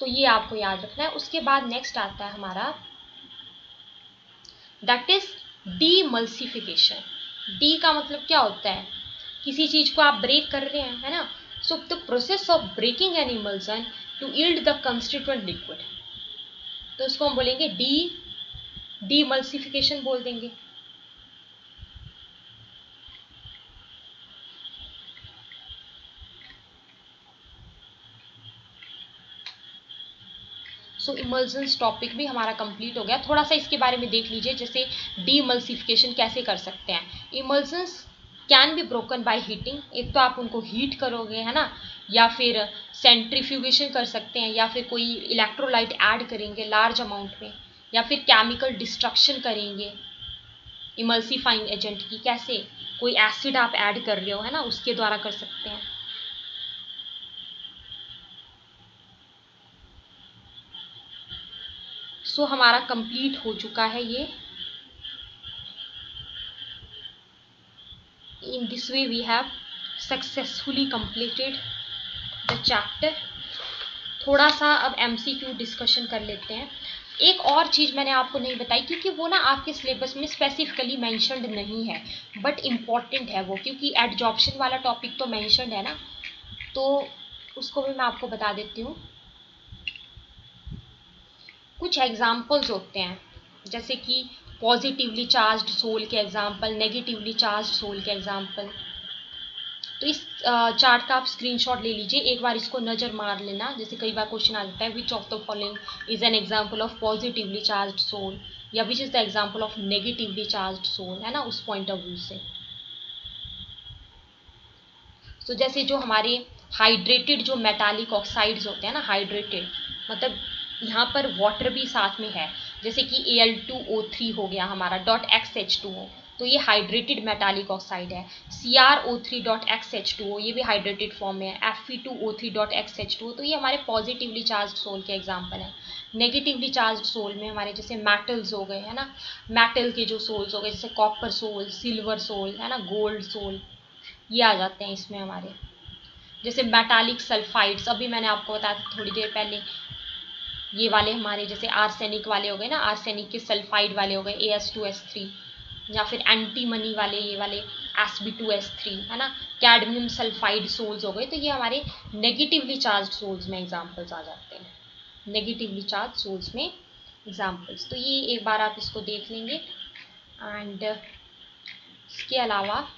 A: तो ये आपको याद रखना है। उसके बाद नेक्स्ट आता है हमारा दैट इज डीमल्सिफिकेशन। डी का मतलब क्या होता है, किसी चीज को आप ब्रेक कर रहे हैं, है ना। So the process of breaking an emulsion to yield the constituent liquid, तो उसको हम बोलेंगे डीमल्सिफिकेशन बोल देंगे। सो इमल्सन्स टॉपिक भी हमारा कंप्लीट हो गया। थोड़ा सा इसके बारे में देख लीजिए, जैसे डीमल्सिफिकेशन कैसे कर सकते हैं। Emulsions can be broken by heating, एक तो आप उनको हीट करोगे, है ना, या फिर सेंट्रीफ्यूगेशन कर सकते हैं, या फिर कोई इलेक्ट्रोलाइट ऐड करेंगे लार्ज अमाउंट में, या फिर केमिकल डिस्ट्रक्शन करेंगे इमल्सिफाइंग एजेंट की। कैसे, कोई एसिड आप ऐड कर रहे हो, है ना, उसके द्वारा कर सकते हैं। सो हमारा कंप्लीट हो चुका है ये। In this way we have successfully completed the chapter। थोड़ा सा अब MCQ डिस्कशन कर लेते हैं। एक और चीज़ मैंने आपको नहीं बताई, क्योंकि वो ना आपके सिलेबस में स्पेसिफिकली मेंशन्ड नहीं है, बट इम्पॉर्टेंट है वो, क्योंकि एडजॉर्प्शन वाला टॉपिक तो मेंशन्ड है ना, तो उसको भी मैं आपको बता देती हूँ। कुछ एग्जाम्पल्स होते हैं, जैसे कि पॉजिटिवली चार्ज्ड सोल के एग्जाम्पल, नेगेटिवली चार्ज्ड सोल के एग्जाम्पल। तो इस चार्ट का आप स्क्रीनशॉट ले लीजिए, एक बार इसको नज़र मार लेना। जैसे कई बार क्वेश्चन आ जाता है which of the following is an example of positively charged sol, या which is the example of negatively charged sol, है ना, उस पॉइंट ऑफ व्यू से। तो जैसे जो हमारे हाइड्रेटेड जो मेटालिक ऑक्साइड्स होते हैं ना, हाइड्रेटेड मतलब यहाँ पर वाटर भी साथ में है, जैसे कि Al2O3 हो गया हमारा .XH2O, तो ये हाइड्रेटेड मेटालिक ऑक्साइड है। CrO3.XH2O, ये भी हाइड्रेटेड फॉर्म में है। Fe2O3.XH2O, तो ये हमारे पॉजिटिवली चार्ज सोल के एग्जाम्पल है। नेगेटिवली चार्ज सोल में हमारे जैसे मेटल्स हो गए, है ना, मेटल के जो सोल्स हो गए, जैसे कॉपर सोल, सिल्वर सोल, है ना, गोल्ड सोल, ये आ जाते हैं इसमें हमारे। जैसे मेटालिक सल्फाइड्स, अभी मैंने आपको बताया था थोड़ी देर पहले, ये वाले हमारे जैसे आर्सेनिक वाले हो गए ना, आर्सेनिक के सल्फाइड वाले हो गए AS2S3, या फिर एंटीमनी वाले ये वाले Sb2S3, है ना, कैडमियम सल्फाइड सोल्स हो गए। तो ये हमारे नेगेटिवली चार्ज सोल्स में एग्जाम्पल्स आ जाते हैं, नेगेटिवली चार्ज सोल्स में एग्जाम्पल्स। तो ये एक बार आप इसको देख लेंगे। एंड इसके अलावा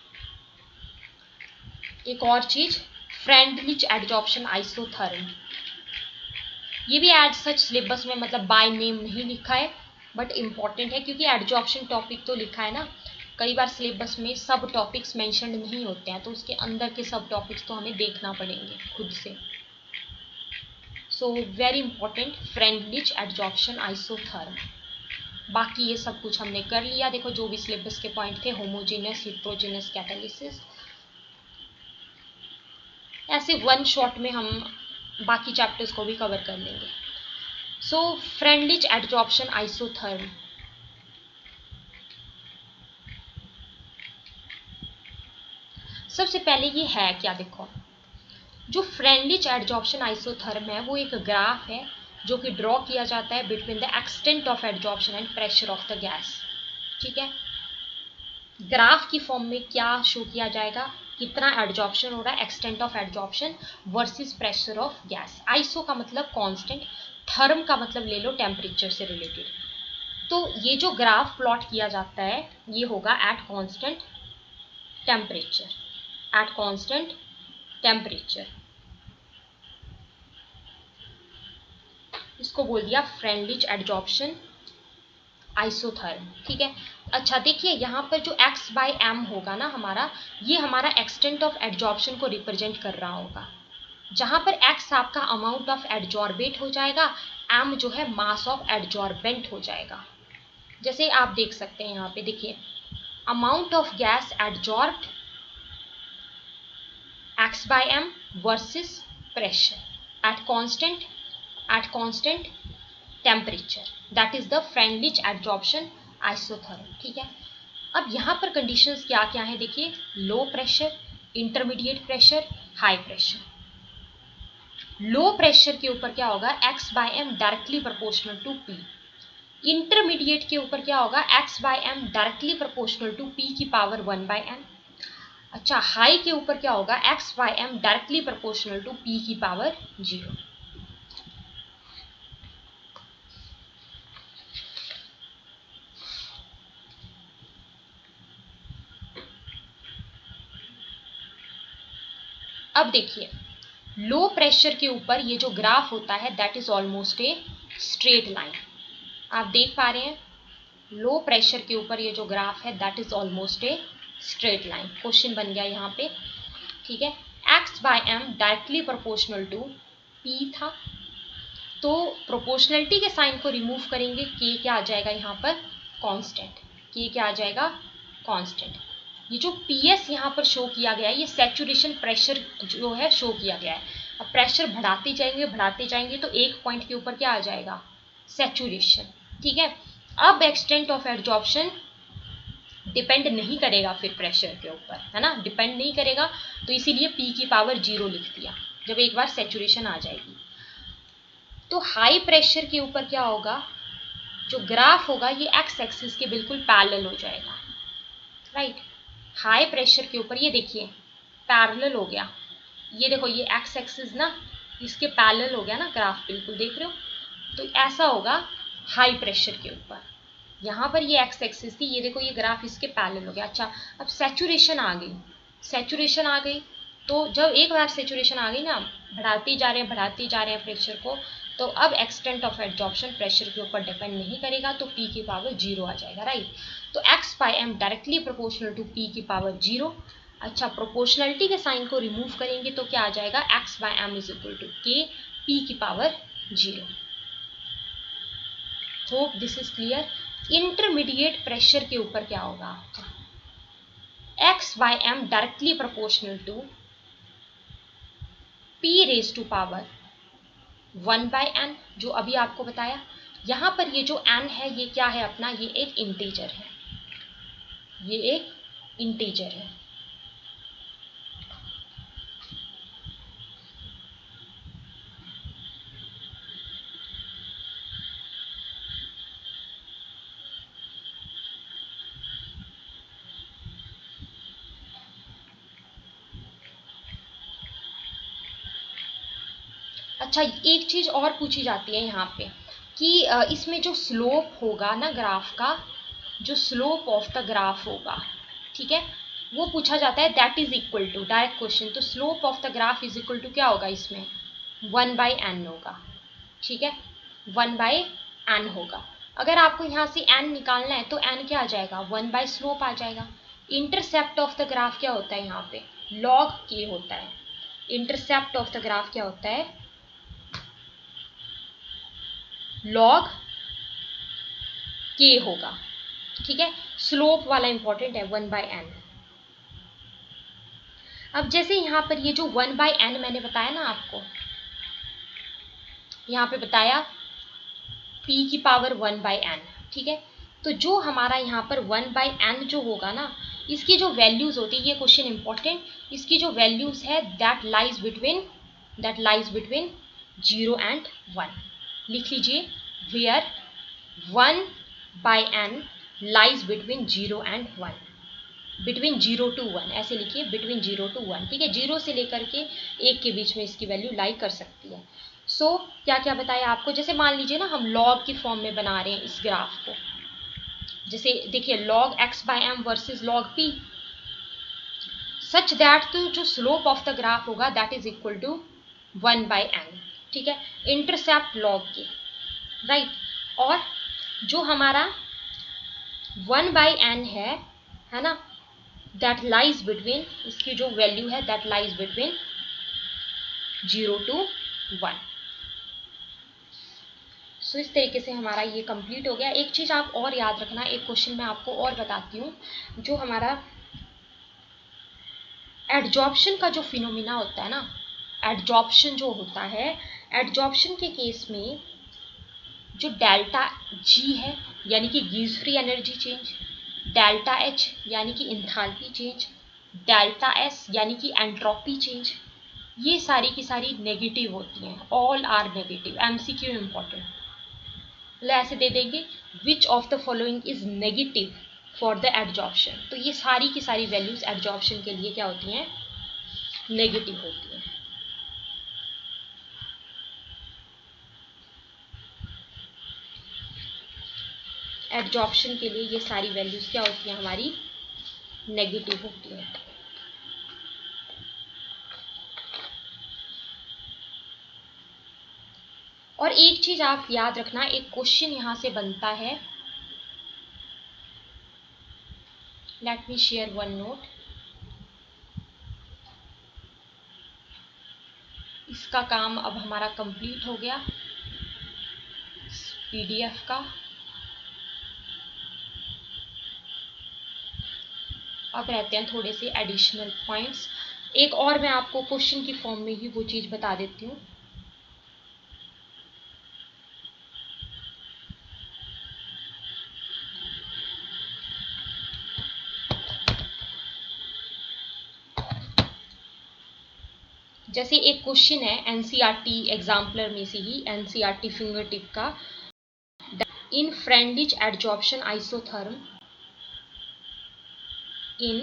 A: एक और चीज, फ्रेंडलिच एडजॉर्प्शन आइसोथर्म, ये भी एज सच सिलेबस में मतलब बाय नेम नहीं लिखा है, बट इम्पॉर्टेंट है, क्योंकि एडजॉर्प्शन टॉपिक तो लिखा है ना। कई बार सिलेबस में सब टॉपिक्स मेंशन्ड नहीं होते हैं, तो उसके अंदर के सब टॉपिक्स तो हमें देखना पड़ेंगे खुद से। So very important, Freundlich adsorption isotherm. बाकी ये सब कुछ हमने कर लिया। देखो जो भी सिलेबस के पॉइंट थे, होमोजेनस, हेट्रोजेनस, कैटालिसिस, ऐसे वन शॉट में हम बाकी चैप्टर्स को भी कवर कर लेंगे। सो फ्रेंडलिच एडजॉर्प्शन आइसोथर्म, सबसे पहले ये है क्या, देखो जो फ्रेंडलिच एडजॉर्प्शन आइसोथर्म है वो एक ग्राफ है जो कि ड्रॉ किया जाता है between the extent of adsorption and pressure of the gas. ठीक है, ग्राफ की फॉर्म में क्या शो किया जाएगा, कितना एडजॉर्प्शन हो रहा है, extent of adsorption versus pressure of gas. Iso का मतलब कांस्टेंट, थर्म का मतलब ले लो टेम्परेचर से रिलेटेड। तो ये जो ग्राफ प्लॉट किया जाता है ये होगा eight constant temperature, eight constant temperature, इसको बोल दिया फ्रेंडलिच एडजॉर्प्शन आइसोथर्म। ठीक है, अच्छा देखिए यहाँ पर जो x/m होगा ना हमारा, ये हमारा एक्सटेंट ऑफ एडजॉर्प्शन को रिप्रेजेंट कर रहा होगा, जहां पर x आपका अमाउंट ऑफ एडजॉर्बेट हो जाएगा, m जो है मास ऑफ एडजॉर्बेंट हो जाएगा। जैसे आप देख सकते हैं यहाँ पे, देखिए amount of gas adsorbed x/m versus pressure at constant temperature, that is the Freundlich adsorption isotherm. ठीक है, अब यहाँ पर कंडीशंस क्या क्या है देखिए, low pressure, intermediate pressure, high pressure. Low pressure के ऊपर क्या होगा, x by M directly proportional to p। Intermediate के ऊपर क्या होगा, x by M directly proportional to p की पावर 1 बाय n। अच्छा, हाई के ऊपर क्या होगा, x by M directly proportional to p की पावर 0। अब देखिए, लो प्रेशर के ऊपर ये जो ग्राफ होता है that is almost a straight line. आप देख पा रहे हैं, लो प्रेशर के ऊपर ये जो ग्राफ है that is almost a straight line. Question बन गया यहाँ पे। ठीक है, x by M directly proportional to p था, तो प्रोपोर्शनलिटी के साइन को रिमूव करेंगे, k क्या आ जाएगा यहाँ पर, कांस्टेंट। k क्या आ जाएगा, कांस्टेंट। ये जो PS यहाँ पर शो किया गया है, ये सैचुरेशन प्रेशर जो है शो किया गया है। अब प्रेशर बढ़ाते जाएंगे तो एक पॉइंट के ऊपर क्या आ जाएगा, सैचुरेशन। ठीक है, अब एक्सटेंट ऑफ एडजॉर्प्शन डिपेंड नहीं करेगा फिर प्रेशर के ऊपर, है ना, डिपेंड नहीं करेगा, तो इसीलिए P की पावर 0 लिख दिया जब एक बार सैचुरेशन आ जाएगी। तो हाई प्रेशर के ऊपर क्या होगा, जो ग्राफ होगा ये एक्स एक्सिस के बिल्कुल पैरेलल हो जाएगा। राइट, हाई प्रेशर के ऊपर ये देखिए पैरेलल हो गया, ये देखो ये एक्स एक्सिस ना इसके पैरेलल हो गया ना ग्राफ, बिल्कुल देख रहे हो, तो ऐसा होगा हाई प्रेशर के ऊपर। यहाँ पर ये एक्स एक्सिस थी, ये देखो ये ग्राफ इसके पैरेलल हो गया। अच्छा, अब सैचुरेशन आ गई, तो जब एक बार सैचुरेशन आ गई ना, बढ़ाते जा रहे हैं प्रेशर को, तो अब एक्सटेंट ऑफ एडजॉर्प्शन प्रेशर के ऊपर डिपेंड नहीं करेगा, तो P की पावर 0 आ जाएगा। राइट, तो x by M directly proportional to P की पावर 0। अच्छा, प्रोपोर्शनलिटी के साइन को रिमूव करेंगे तो क्या आ जाएगा, x by M is equal to k, P की power 0। Hope this is clear. Intermediate pressure के ऊपर क्या होगा, x by M directly proportional to P raise to power 1 by n, जो अभी आपको बताया। यहाँ पर ये जो n है ये क्या है अपना, ये एक इंटीजर है, अच्छा, एक चीज और पूछी जाती है यहाँ पे कि इसमें जो स्लोप होगा ना ग्राफ का, जो स्लोप ऑफ द ग्राफ होगा, ठीक है, वो पूछा जाता है, that is equal to, direct question, तो slope of the graph is equal to क्या होगा, इसमें 1 बाय n होगा। ठीक है, 1 बाय n होगा। अगर आपको यहाँ से n निकालना है तो n क्या आ जाएगा, 1 बाय स्लोप आ जाएगा। इंटरसेप्ट ऑफ द ग्राफ क्या होता है, यहाँ पे log k होता है। इंटरसेप्ट ऑफ द ग्राफ क्या होता है, log k होगा। ठीक है, स्लोप वाला इंपॉर्टेंट है, 1 बाय n। अब जैसे यहाँ पर ये जो 1 बाय n मैंने बताया ना आपको, यहाँ पे बताया p की पावर 1 बाय n। ठीक है, तो जो हमारा यहाँ पर 1 बाय n जो होगा ना, इसकी जो वैल्यूज होती है, ये क्वेश्चन इंपॉर्टेंट, इसकी जो वैल्यूज है दैट लाइज बिटवीन 0 एंड 1। लिख लीजिए, where 1 by n lies between 0 and 1, between 0 to 1, ऐसे लिखिए, बिटवीन 0 टू 1। ठीक है, 0 से लेकर के 1 के बीच में इसकी वैल्यू लाई कर सकती है। सो क्या क्या बताया आपको, जैसे मान लीजिए ना हम लॉग की फॉर्म में बना रहे हैं इस ग्राफ को, जैसे देखिए log x by m versus log p, such that तो जो स्लोप ऑफ द ग्राफ होगा that is equal to 1 by n। ठीक है, इंटरसेप्ट लॉग के, राइट, और जो हमारा 1 बाय n है ना, दैट लाइज बिटवीन, इसकी जो वैल्यू है दैट लाइज बिटवीन 0 टू 1। सो इस तरीके से हमारा ये कंप्लीट हो गया। एक चीज़ आप और याद रखना, एक क्वेश्चन मैं आपको और बताती हूँ, जो हमारा एडजॉर्प्शन का जो फिनोमिना होता है ना, एडजॉर्प्शन जो होता है, एडजॉर्प्शन के केस में जो डेल्टा जी है यानी कि गीज free energy change, delta H यानी कि इंथैल्पी चेंज, डेल्टा एस यानी कि एंट्रोपी चेंज, ये सारी की सारी नेगेटिव होती हैं, all are negative. MCQ important, मतलब ऐसे दे देंगे which of the following is negative for the adsorption, तो ये सारी की सारी वैल्यूज एडजॉर्प्शन के लिए क्या होती हैं, नेगेटिव होती हैं। एडजॉर्प्शन के लिए ये सारी वैल्यूज क्या होती हैं, हमारी नेगेटिव होती हैं। और एक चीज आप याद रखना, एक क्वेश्चन यहां से बनता है, let me share one note. इसका काम अब हमारा कंप्लीट हो गया, पीडीएफ का। अब रहते हैं थोड़े से एडिशनल पॉइंट्स। एक और मैं आपको क्वेश्चन की फॉर्म में ही वो चीज बता देती हूँ। जैसे एक क्वेश्चन है एनसीईआरटी एग्जाम्पलर में से ही, एनसीईआरटी फिंगर टिप का, in Freundlich adsorption isotherm, in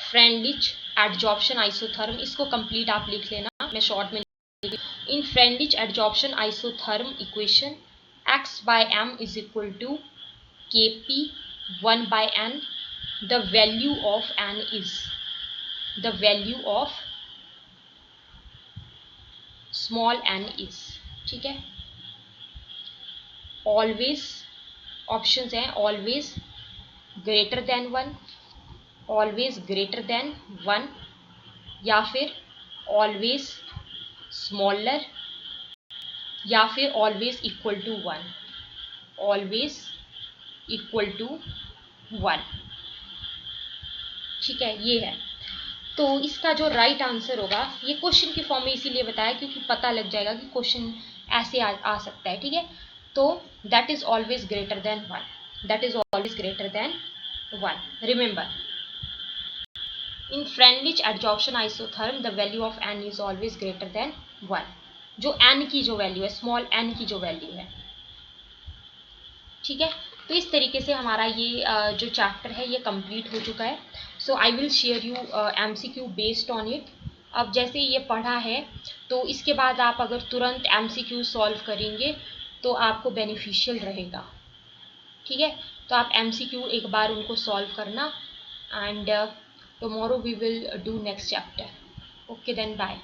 A: Freundlich adsorption isotherm, इसको कंप्लीट आप लिख लेना, मैं शॉर्ट में। In Freundlich adsorption isotherm equation x by m is equal to kp 1 by n, the value of n is, the value of small n is, ठीक है। Always options हैं, always greater than 1, always greater than 1, या फिर always smaller, या फिर always equal to 1, always equal to 1, ठीक है, ये है। तो इसका जो राइट आंसर होगा, ये क्वेश्चन की फॉर्म में इसीलिए बताया क्योंकि पता लग जाएगा कि क्वेश्चन ऐसे आ सकता है, ठीक है। तो that is always greater than 1, that is always greater than 1, remember. In Freundlich adsorption isotherm the value of n is always greater than 1, जो n की जो वैल्यू है, स्मॉल n की जो वैल्यू है, ठीक है। तो इस तरीके से हमारा ये जो चैप्टर है ये कंप्लीट हो चुका है। So I will share you MCQ based on it. अब जैसे ये पढ़ा है तो इसके बाद आप अगर तुरंत एमसीक्यू सॉल्व करेंगे तो आपको बेनिफिशियल रहेगा, ठीक है। तो आप एमसीक्यू एक बार उनको सॉल्व करना, and tomorrow we will do next chapter. Okay then, bye.